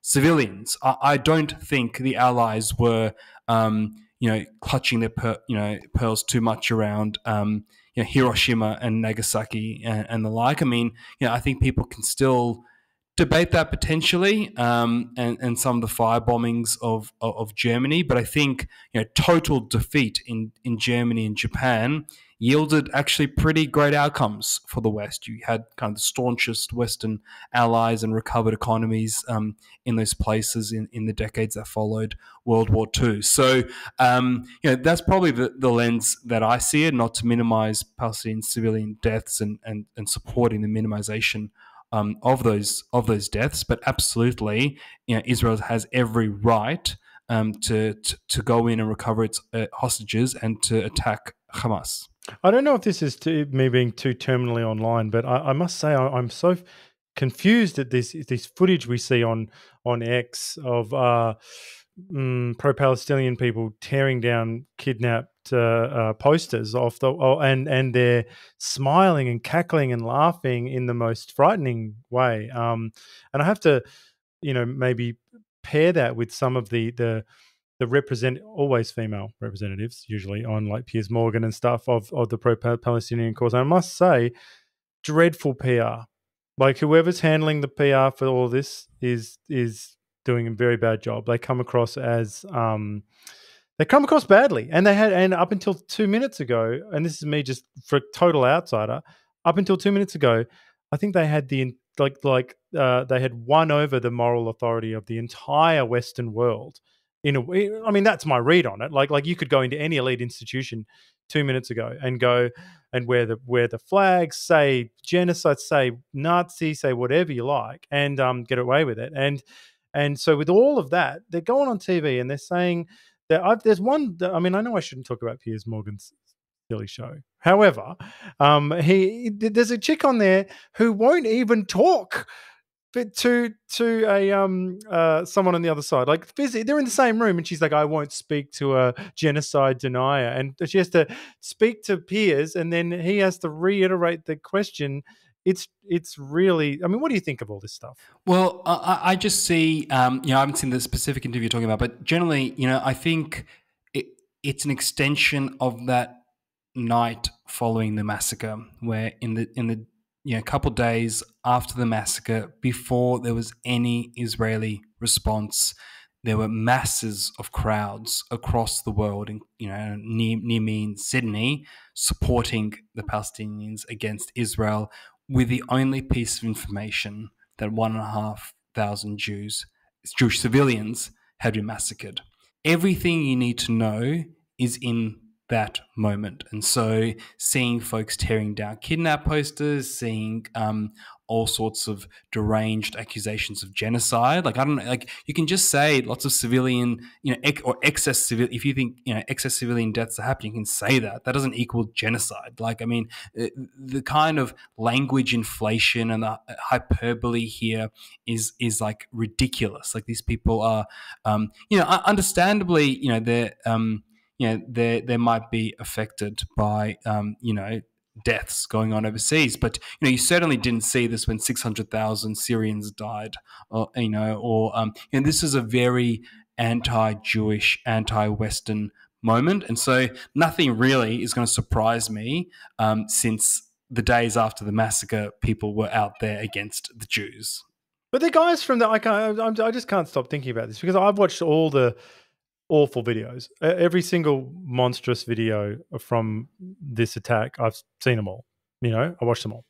civilians. I don't think the Allies were, clutching their pearls too much around, Hiroshima and Nagasaki and the like. I mean, I think people can still debate that potentially, and some of the fire bombings of Germany. But I think total defeat in Germany and Japan yielded actually pretty great outcomes for the West. You had kind of the staunchest Western allies and recovered economies in those places in the decades that followed World War II. So that's probably the lens that I see it, not to minimize Palestinian civilian deaths and supporting the minimization of those deaths, but absolutely, Israel has every right to go in and recover its hostages and to attack Hamas. I don't know if this is me being too terminally online, but I must say I'm so confused at this footage we see on X of pro-Palestinian people tearing down kidnapped posters off and they're smiling and cackling and laughing in the most frightening way. And I have to, maybe pair that with some of the always female representatives, usually on like Piers Morgan and stuff of the pro-Palestinian cause. And I must say, dreadful PR. Like whoever's handling the PR for all of this is doing a very bad job. They come across as badly, and up until 2 minutes ago, and this is me just for a total outsider, up until 2 minutes ago, I think they had they had won over the moral authority of the entire Western world. In a way, I mean, that's my read on it. Like you could go into any elite institution 2 minutes ago and go and wear the flags, say genocide, say Nazi, say whatever you like, and get away with it. And so with all of that, they're going on TV and they're saying that there's one. I mean, I know I shouldn't talk about Piers Morgan's silly show. However, there's a chick on there who won't even talk to someone on the other side. Like physically, they're in the same room, and she's like, "I won't speak to a genocide denier," and she has to speak to Piers, and then he has to reiterate the question. It's really. I mean, what do you think of all this stuff? Well, I just see. I haven't seen the specific interview you're talking about, but generally, I think it's an extension of that night following the massacre, where in the a couple of days after the massacre, before there was any Israeli response, there were masses of crowds across the world, near me in Sydney, supporting the Palestinians against Israel, with the only piece of information that 1,500 Jewish civilians had been massacred. Everything you need to know is in that moment. And so seeing folks tearing down kidnap posters, seeing all sorts of deranged accusations of genocide. Like, I don't know, like you can just say lots of civilian, or excess civil. If you think, excess civilian deaths are happening, you can say that. That doesn't equal genocide. Like, I mean, the kind of language inflation and the hyperbole here is like ridiculous. Like these people are, understandably, they're, they might be affected by deaths going on overseas. But you certainly didn't see this when 600,000 Syrians died, this is a very anti-Jewish, anti-Western moment, and so nothing really is going to surprise me since the days after the massacre, people were out there against the Jews. But the guys from I just can't stop thinking about this because I've watched all the awful videos, every single monstrous video from this attack. I've seen them all. I watched them all.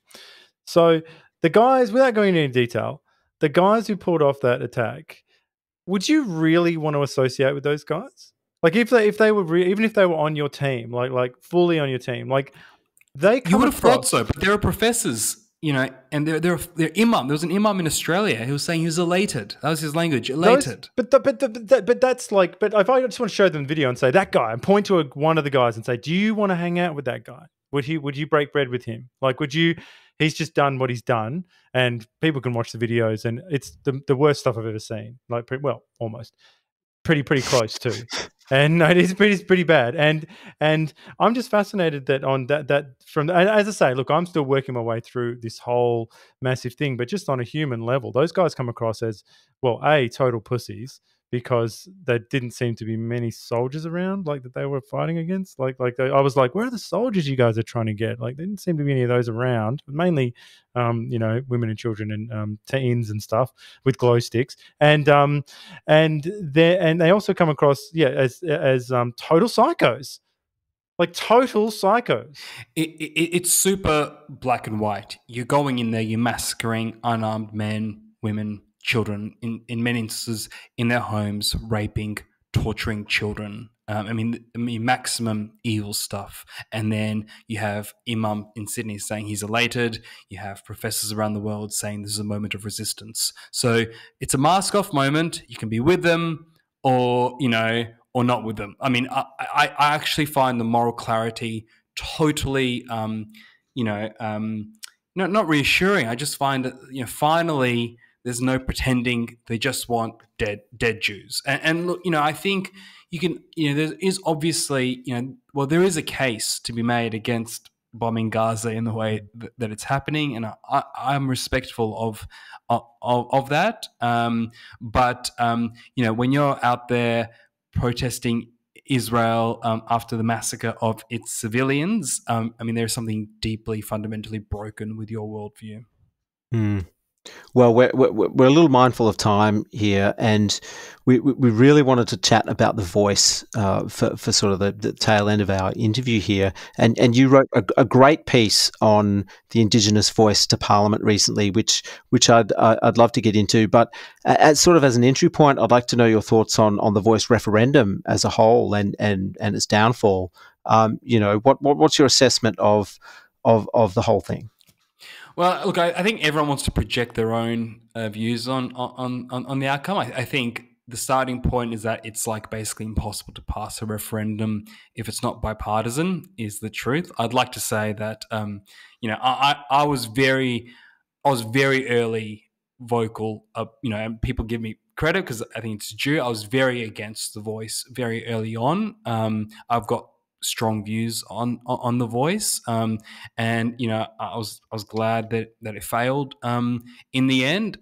So the guys, without going into any detail, the guys who pulled off that attack, would you really want to associate with those guys? Like if they were even if they were on your team, like fully on your team, like they come you would have across, thought so. But there are professors, and they're imam. There was an imam in Australia who was saying he was elated. That was his language, elated. But that's like. But if I just want to show them the video and say that guy, and point to one of the guys and say, "Do you want to hang out with that guy? Would you break bread with him? Like, would you?" He's just done what he's done, and people can watch the videos, and it's the worst stuff I've ever seen. Like, almost pretty close too. And no, it's pretty bad. And I'm just fascinated that on that from, as I say, look, I'm still working my way through this whole massive thing, but just on a human level, those guys come across as, well, total pussies, because there didn't seem to be many soldiers around, like, that they were fighting against. I was like, where are the soldiers you guys are trying to get? Like, there didn't seem to be any of those around. Mainly, women and children and teens and stuff with glow sticks. And they also come across, as total psychos. Like total psychos. It's super black and white. You're going in there, you're massacring unarmed men, women, children, in many instances in their homes, raping, torturing children. Maximum evil stuff. And then you have Imam in Sydney saying he's elated. You have professors around the world saying this is a moment of resistance. So it's a mask off moment. You can be with them or not with them. I actually find the moral clarity totally, not reassuring. I just find that, finally, there's no pretending. They just want dead Jews. And look, I think you can, there is obviously, there is a case to be made against bombing Gaza in the way that it's happening, and I'm respectful of that. But when you're out there protesting Israel after the massacre of its civilians, there's something deeply, fundamentally broken with your worldview. Mm. Well, we're a little mindful of time here, and we really wanted to chat about the voice for sort of the tail end of our interview here. And you wrote a great piece on the Indigenous voice to Parliament recently, which I'd love to get into. But as an entry point, I'd like to know your thoughts on the voice referendum as a whole and its downfall. What's your assessment of the whole thing? Well, look, I think everyone wants to project their own views on the outcome. I think the starting point is that it's basically impossible to pass a referendum if it's not bipartisan, is the truth. I'd like to say that, I was very early vocal, and people give me credit because I think it's due. I was very against the voice very early on. I've got strong views on the voice, and I was glad that it failed in the end,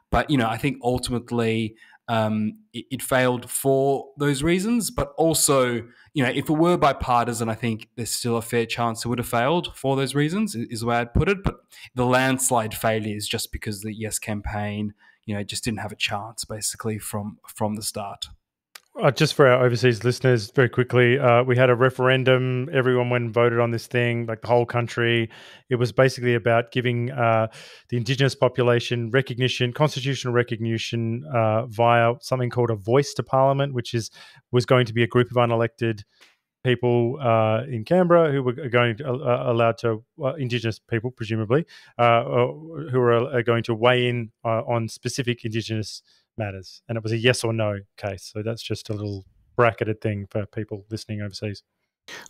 but I think ultimately it failed for those reasons, but also if it were bipartisan, I think there's still a fair chance it would have failed for those reasons, is the way I'd put it. But the landslide failure is just because the Yes campaign just didn't have a chance basically from the start. Just for our overseas listeners, very quickly, we had a referendum. Everyone went and voted on this thing, like the whole country. It was basically about giving the Indigenous population recognition, constitutional recognition, via something called a voice to Parliament, which was going to be a group of unelected people in Canberra who were going to allowed to Indigenous people, presumably, who are going to weigh in on specific Indigenous matters, and it was a yes or no case. So that's just a little bracketed thing for people listening overseas.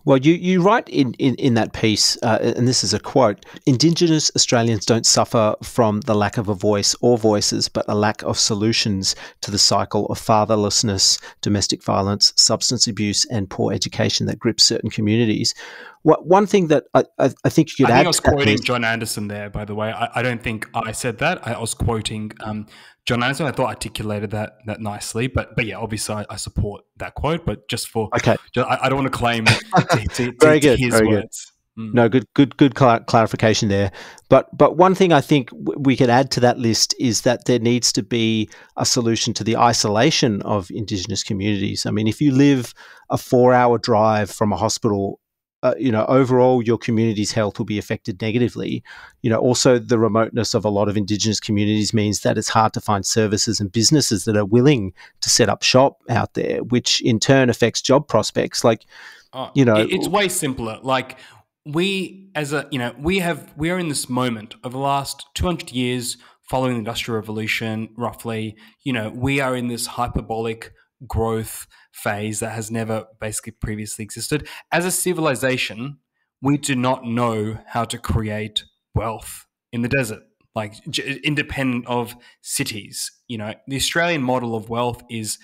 Well, you write in that piece, and this is a quote: Indigenous Australians don't suffer from the lack of a voice or voices, but a lack of solutions to the cycle of fatherlessness, domestic violence, substance abuse, and poor education that grips certain communities. One thing that I think you could I think add I was to that quoting list. John Anderson there, by the way. I don't think I said that. I was quoting John Anderson. I thought articulated that nicely. But yeah, obviously I support that quote. But just for, Okay, I don't want to claim very to good, his very good. words. Mm. No, good clarification there. But one thing I think we could add to that list is that there needs to be a solution to the isolation of Indigenous communities. I mean, if you live a 4-hour drive from a hospital, overall your community's health will be affected negatively. Also the remoteness of a lot of Indigenous communities means that it's hard to find services and businesses that are willing to set up shop out there, which in turn affects job prospects. It's way simpler. Like we are in this moment of the last 200 years following the Industrial Revolution, roughly. We are in this hyperbolic growth phase that has never basically previously existed. As a civilization, we do not know how to create wealth in the desert, like independent of cities. The Australian model of wealth is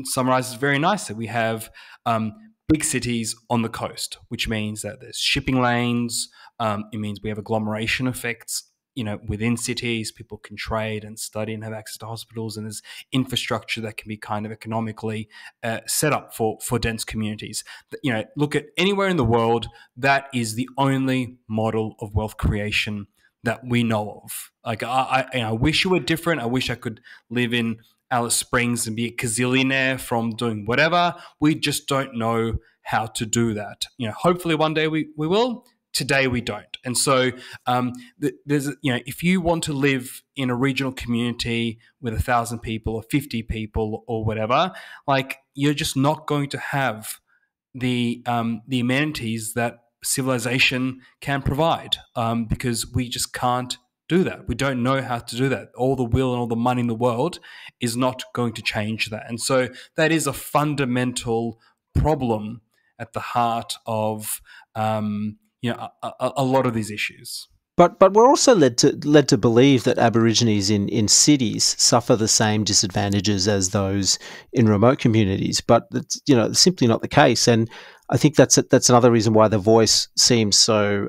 summarizes very nicely. We have big cities on the coast, which means that there's shipping lanes. It means we have agglomeration effects. Within cities, people can trade and study and have access to hospitals, and there's infrastructure that can be kind of economically set up for dense communities. Look at anywhere in the world, that is the only model of wealth creation that we know of. Like I wish it were different. I wish I could live in Alice Springs and be a gazillionaire from doing whatever. We just don't know how to do that. Hopefully one day we will. Today we don't. And so there's if you want to live in a regional community with 1,000 people or 50 people or whatever, like you're just not going to have the amenities that civilization can provide because we just can't do that. We don't know how to do that. All the will and all the money in the world is not going to change that. And so that is a fundamental problem at the heart of a lot of these issues. But we're also led to believe that Aborigines in cities suffer the same disadvantages as those in remote communities. But it's simply not the case, and I think that's another reason why the voice seems so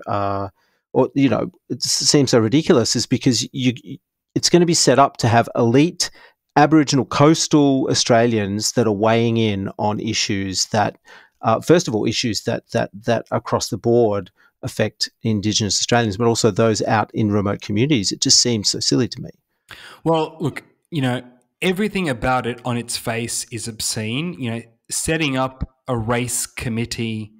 it seems so ridiculous, is because it's going to be set up to have elite Aboriginal coastal Australians that are weighing in on issues that, first of all, issues that across the board affect Indigenous Australians, but also those out in remote communities. It just seems so silly to me. Well, look, everything about it on its face is obscene. Setting up a race committee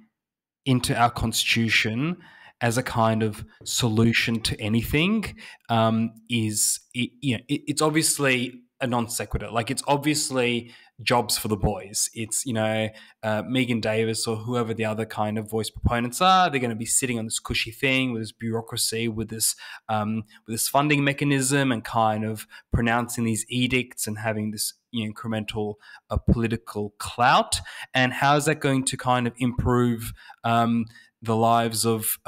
into our constitution as a kind of solution to anything it's obviously a non sequitur. Like it's obviously jobs for the boys. It's Megan Davis or whoever the other kind of voice proponents are. They're going to be sitting on this cushy thing with this bureaucracy, with this funding mechanism, and kind of pronouncing these edicts and having this incremental political clout. And how is that going to kind of improve the lives of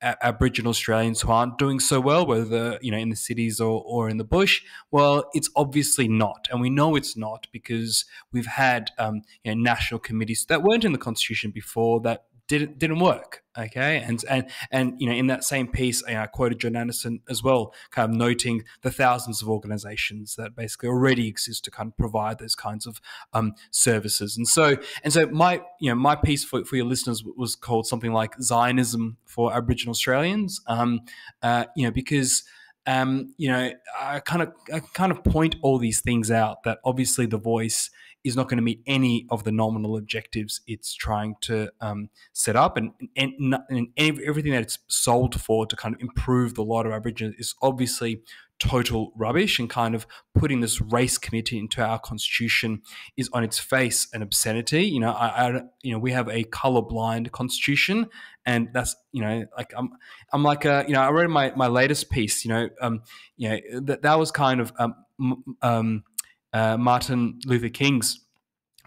Aboriginal Australians who aren't doing so well, whether in the cities or in the bush? Well, it's obviously not, and we know it's not because we've had national committees that weren't in the Constitution before that didn't work. Okay, and in that same piece, I quoted John Anderson as well, kind of noting the thousands of organisations that basically already exist to kind of provide those kinds of services. And so my piece for your listeners was called something like Zionism for Aboriginal Australians, because I kind of point all these things out that obviously the voice is not going to meet any of the nominal objectives it's trying to set up, and everything that it's sold for to kind of improve the lot of Aboriginals is obviously total rubbish. And kind of putting this race committee into our constitution is on its face an obscenity. We have a colorblind constitution, and that's like I'm like I wrote my latest piece. That was kind of Martin Luther King's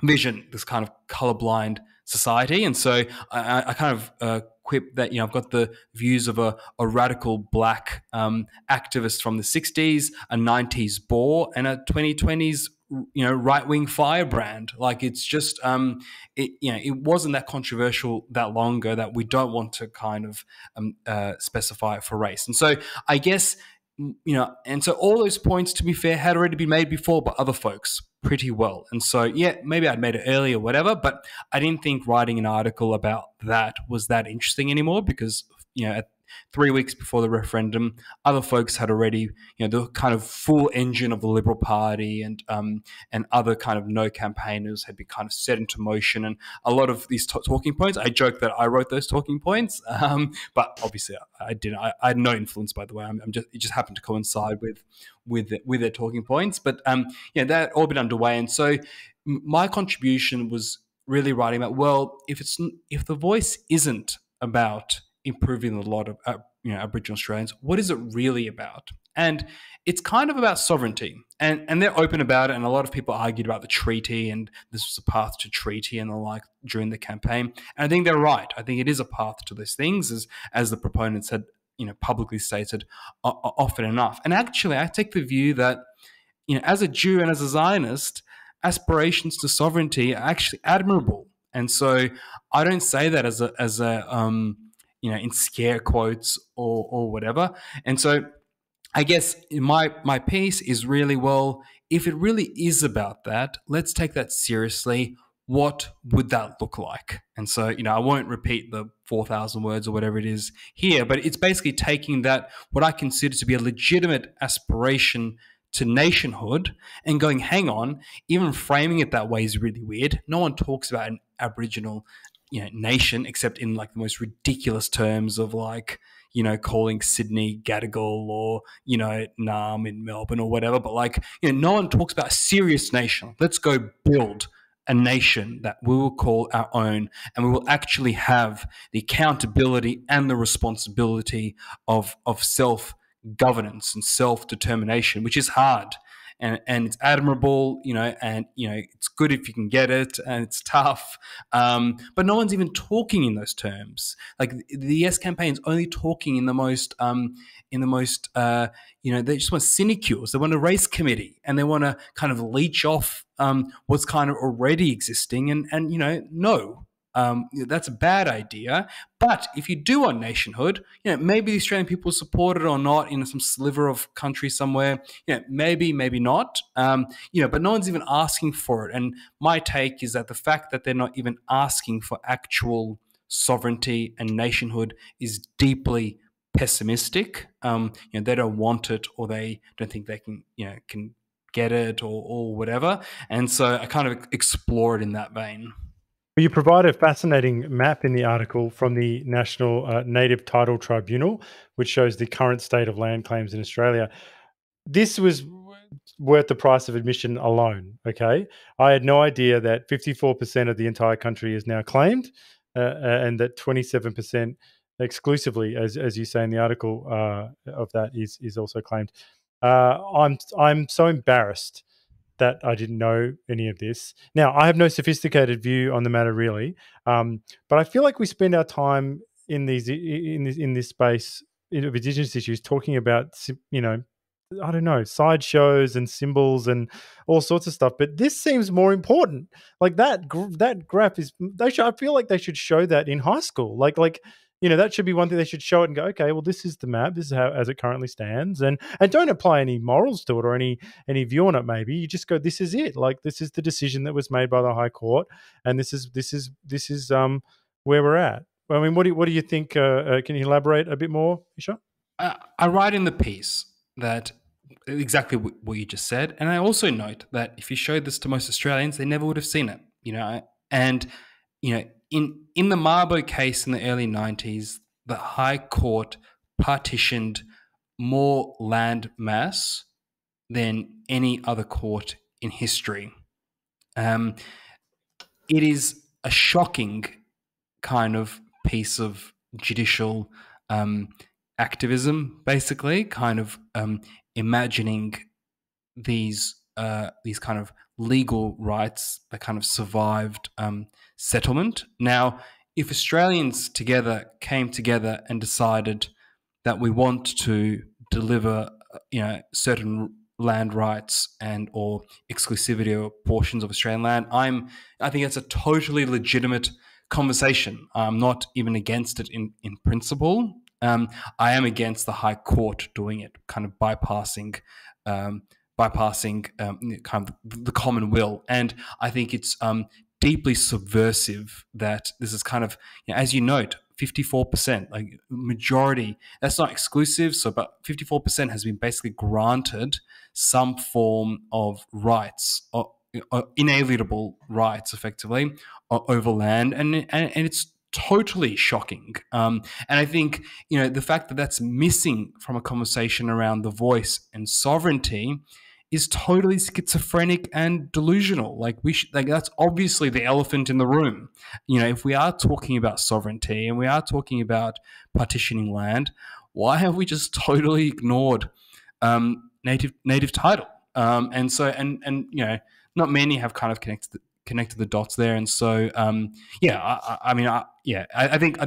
vision, this kind of colorblind society. And so I kind of quip that, I've got the views of a radical black activist from the 60s, a 90s Boer, and a 2020s right-wing firebrand. Like, it's just it wasn't that controversial that long ago that we don't want to kind of specify it for race. And so I guess, and so all those points, to be fair, had already been made before by other folks pretty well. And so, yeah, maybe I'd made it earlier, whatever, but I didn't think writing an article about that was that interesting anymore, because, at 3 weeks before the referendum, other folks had already, the kind of full engine of the Liberal Party and other kind of no campaigners had been kind of set into motion. And a lot of these talking points, I joke that I wrote those talking points, but obviously I didn't. I had no influence, by the way. It just happened to coincide with their talking points. But that had all been underway, and so my contribution was really writing about, well, if the Voice isn't about improving the lot of Aboriginal Australians, what is it really about? And it's kind of about sovereignty, and they're open about it. And a lot of people argued about the treaty, and this was a path to treaty and the like during the campaign. And I think they're right. I think it is a path to those things, as the proponents had publicly stated often enough. And actually, I take the view that as a Jew and as a Zionist, aspirations to sovereignty are actually admirable. And so I don't say that as a in scare quotes or whatever. And so I guess my piece is really, well, if it really is about that, let's take that seriously. What would that look like? And so, I won't repeat the 4,000 words or whatever it is here, but it's basically taking that, what I consider to be a legitimate aspiration to nationhood, and going, hang on, even framing it that way is really weird. No one talks about an Aboriginal nation, except in like the most ridiculous terms of like, calling Sydney Gadigal or, Naarm in Melbourne or whatever. But like, no one talks about a serious nation. Let's go build a nation that we will call our own, and we will actually have the accountability and the responsibility of self-governance and self-determination, which is hard. And it's admirable, and it's good if you can get it, and it's tough. But no one's even talking in those terms. Like the Yes campaign's only talking in the most, they just want sinecures. They want a race committee, and they want to kind of leech off what's kind of already existing. And no. That's a bad idea. But if you do want nationhood, maybe the Australian people support it or not in some sliver of country somewhere. Maybe not. But no one's even asking for it. And my take is that the fact that they're not even asking for actual sovereignty and nationhood is deeply pessimistic. They don't want it, or they don't think they can get it, or whatever. And so I kind of explore it in that vein. You provide a fascinating map in the article from the National Native Title Tribunal, which shows the current state of land claims in Australia. This was worth the price of admission alone, okay? I had no idea that 54% of the entire country is now claimed, and that 27% exclusively, as you say in the article, of that is also claimed. I'm so embarrassed that I didn't know any of this. Now, I have no sophisticated view on the matter, really, but I feel like we spend our time in this space of Indigenous issues talking about, I don't know, sideshows and symbols and all sorts of stuff. But this seems more important. Like that graph is. I feel like they should show that in high school. Like. That should be one thing they should show it and go, okay, well, this is the map. This is how as it currently stands, and don't apply any morals to it or any view on it. Maybe you just go, this is it. Like this is the decision that was made by the High Court, and this is where we're at. I mean, what do you think? Can you elaborate a bit more, Misha? I write in the piece that exactly what you just said, and I also note that if you showed this to most Australians, they never would have seen it. In the Mabo case in the early 90s, the High Court partitioned more land mass than any other court in history. It is a shocking kind of piece of judicial activism, basically, kind of imagining these these kind of legal rights that kind of survived settlement. Now, if Australians came together and decided that we want to deliver, certain land rights and or exclusivity or portions of Australian land, I think that's a totally legitimate conversation. I'm not even against it in principle. I am against the High Court doing it, kind of bypassing kind of the common will, and I think it's deeply subversive that this is kind of, as you note, 54%, like majority. That's not exclusive, so but 54% has been basically granted some form of rights or inalienable rights, effectively, over land, and it's totally shocking. And I think the fact that that's missing from a conversation around the voice and sovereignty is totally schizophrenic and delusional. Like that's obviously the elephant in the room. If we are talking about sovereignty and we are talking about partitioning land, why have we just totally ignored native title? And so not many have kind of connected the dots there. And so I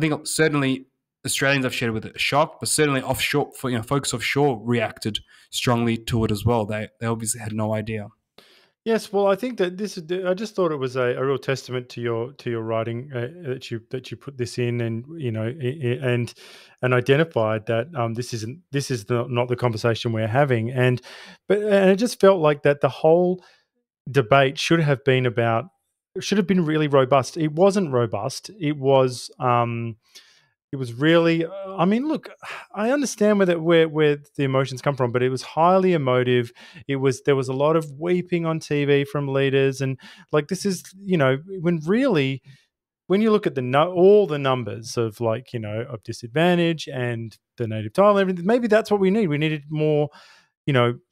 think certainly Australians I've shared with it are shocked, but certainly offshore, folks offshore reacted strongly to it as well. They obviously had no idea. Yes, well, I think that this is. I just thought it was a real testament to your writing that you put this in, and and identified that this is not the conversation we're having, and it just felt like that the whole debate should have been really robust. It wasn't robust. It was really. I mean, look, I understand where the emotions come from, but it was highly emotive. There was a lot of weeping on TV from leaders, and like this is when you look at all the numbers of of disadvantage and the native title and everything, maybe that's what we need. We needed more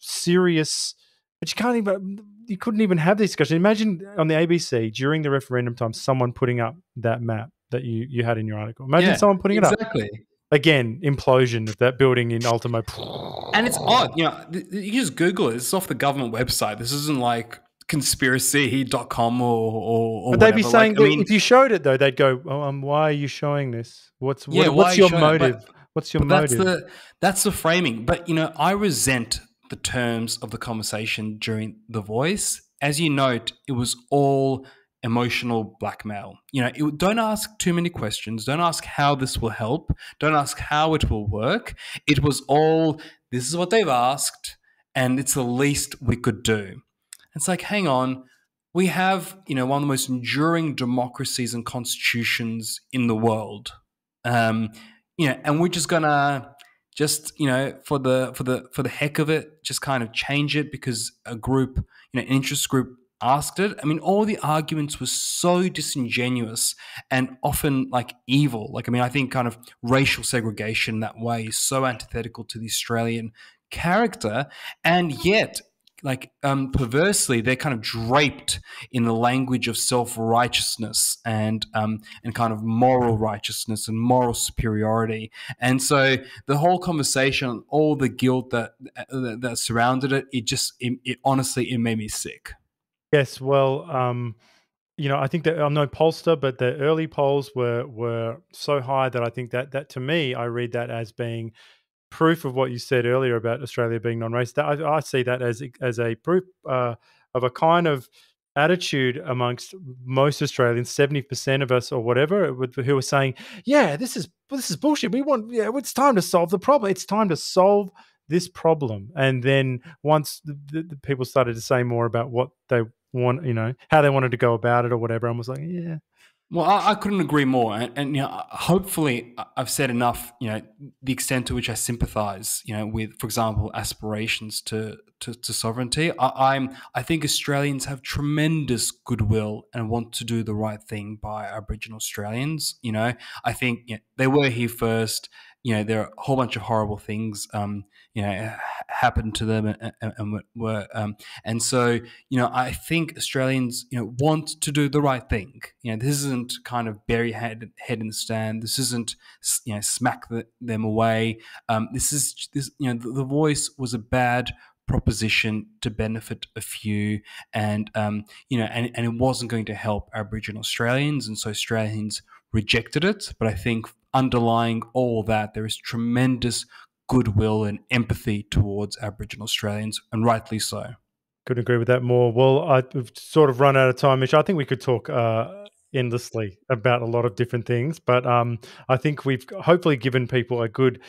serious. But you couldn't even have this discussion. Imagine on the ABC during the referendum time, someone putting up that map that you had in your article. Imagine someone putting it up. Exactly. Again, implosion of that building in Ultimo. And it's odd. You just Google it. It's off the government website. This isn't like conspiracy.com or But they'd be saying, if you showed it, though, they'd go, why are you showing this? What's your motive? What's your motive? That's the framing. But, I resent the terms of the conversation during The Voice. As you note, it was all emotional blackmail. Don't ask too many questions. Don't ask how this will help. Don't ask how it will work. It was all, this is what they've asked, and it's the least we could do. It's like, hang on, we have, one of the most enduring democracies and constitutions in the world. And we're just gonna for the heck of it, just kind of change it because a group, an interest group asked it. I mean, all the arguments were so disingenuous and often like evil. I think kind of racial segregation that way is so antithetical to the Australian character, and yet perversely, they're kind of draped in the language of self-righteousness and kind of moral righteousness and moral superiority. And so the whole conversation, all the guilt that surrounded it, it honestly, it made me sick. Yes, well, I think that I'm no pollster, but the early polls were so high that I think that to me, I read that as being proof of what you said earlier about Australia being non-racist. I see that as a proof of a kind of attitude amongst most Australians, 70% of us or whatever, who are saying, this is bullshit. It's time to solve the problem. It's time to solve this problem. And then once the people started to say more about what they want, how they wanted to go about it or whatever, I was like, yeah. Well, I couldn't agree more, and hopefully I've said enough. The extent to which I sympathise, with, for example, aspirations to sovereignty. I think Australians have tremendous goodwill and want to do the right thing by Aboriginal Australians. I think they were here first. There are a whole bunch of horrible things, happened to them, and so I think Australians, want to do the right thing. This isn't kind of bury head in the sand. This isn't, smack them away. The Voice was a bad proposition to benefit a few, and and it wasn't going to help Aboriginal Australians, and so Australians rejected it. But I think underlying all that, there is tremendous goodwill and empathy towards Aboriginal Australians, and rightly so. Couldn't agree with that more. Well, I've sort of run out of time, Misha. I think we could talk endlessly about a lot of different things, but I think we've hopefully given people a good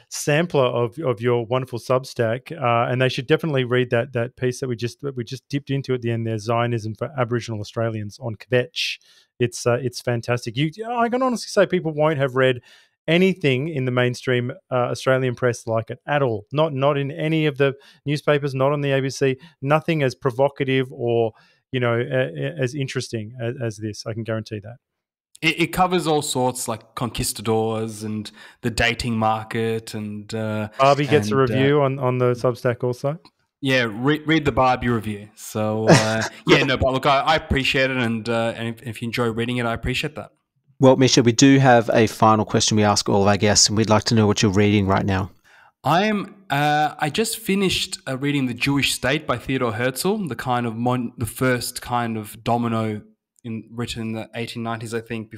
sampler of your wonderful Substack, and they should definitely read that piece that we just dipped into at the end there, Zionism for Aboriginal Australians, on Kvetch. It's fantastic. I can honestly say people won't have read anything in the mainstream Australian press like it at all. Not in any of the newspapers, not on the ABC. Nothing as provocative or as interesting as this. I can guarantee that. It covers all sorts, like conquistadors and the dating market, and Barbie gets a review on the Substack also. Yeah, read the Barbie review. So but look, I appreciate it, and if you enjoy reading it, I appreciate that. Well, Misha, we do have a final question we ask all of our guests, and we'd like to know what you're reading right now. I just finished reading The Jewish State by Theodor Herzl, the first kind of domino written in the 1890s, I think,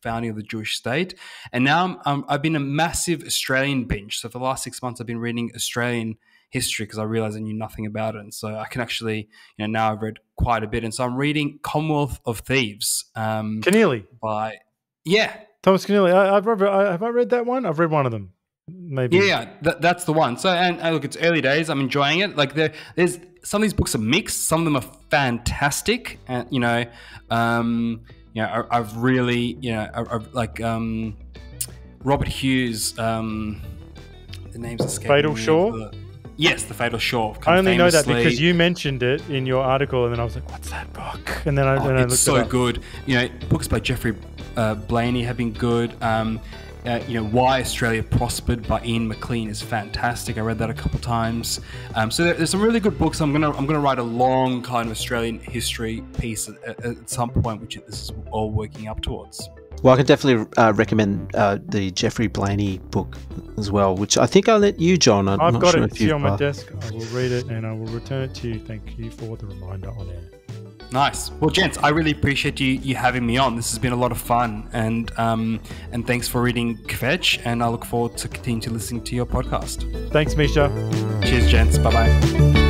founding of the Jewish state. And now I've been a massive Australian binge. So for the last 6 months, I've been reading Australian history because I realized I knew nothing about it. And so I can actually, now I've read quite a bit. And so I'm reading Commonwealth of Thieves. Keneally. Thomas Keneally. Have I read that one? I've read one of them. Maybe. Yeah, that's the one. So, and look, it's early days. I'm enjoying it. Like there's some of these books are mixed. Some of them are fantastic. And I've really, I've like Robert Hughes. The name's escaping Fatal me. Shore. Yes, The Fatal Shore. I only know that because you mentioned it in your article, and then I was like, "What's that book?" And then I looked it up. It's so good. Books by Jeffrey Blaney have been good. Why Australia Prospered by Ian McLean is fantastic. I read that a couple times. So there's some really good books. I'm gonna write a long kind of Australian history piece at some point, which this is all working up towards. Well, I can definitely recommend the Jeffrey Blaney book as well, which I think I'll let you, John. I've got it. It's here on my desk. I will read it and I will return it to you. Thank you for the reminder on air. Nice. Well, gents, I really appreciate you having me on. This has been a lot of fun, and thanks for reading Kvetch, and I look forward to continue to listening to your podcast. Thanks, Misha. Cheers, gents. Bye-bye.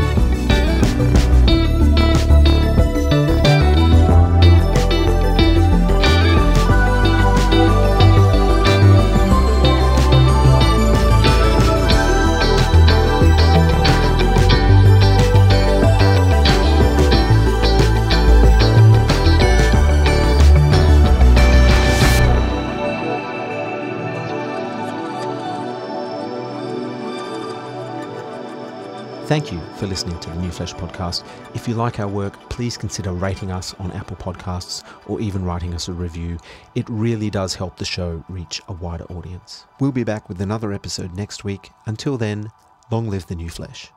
Thank you for listening to the New Flesh podcast. If you like our work, please consider rating us on Apple Podcasts or even writing us a review. It really does help the show reach a wider audience. We'll be back with another episode next week. Until then, long live the New Flesh.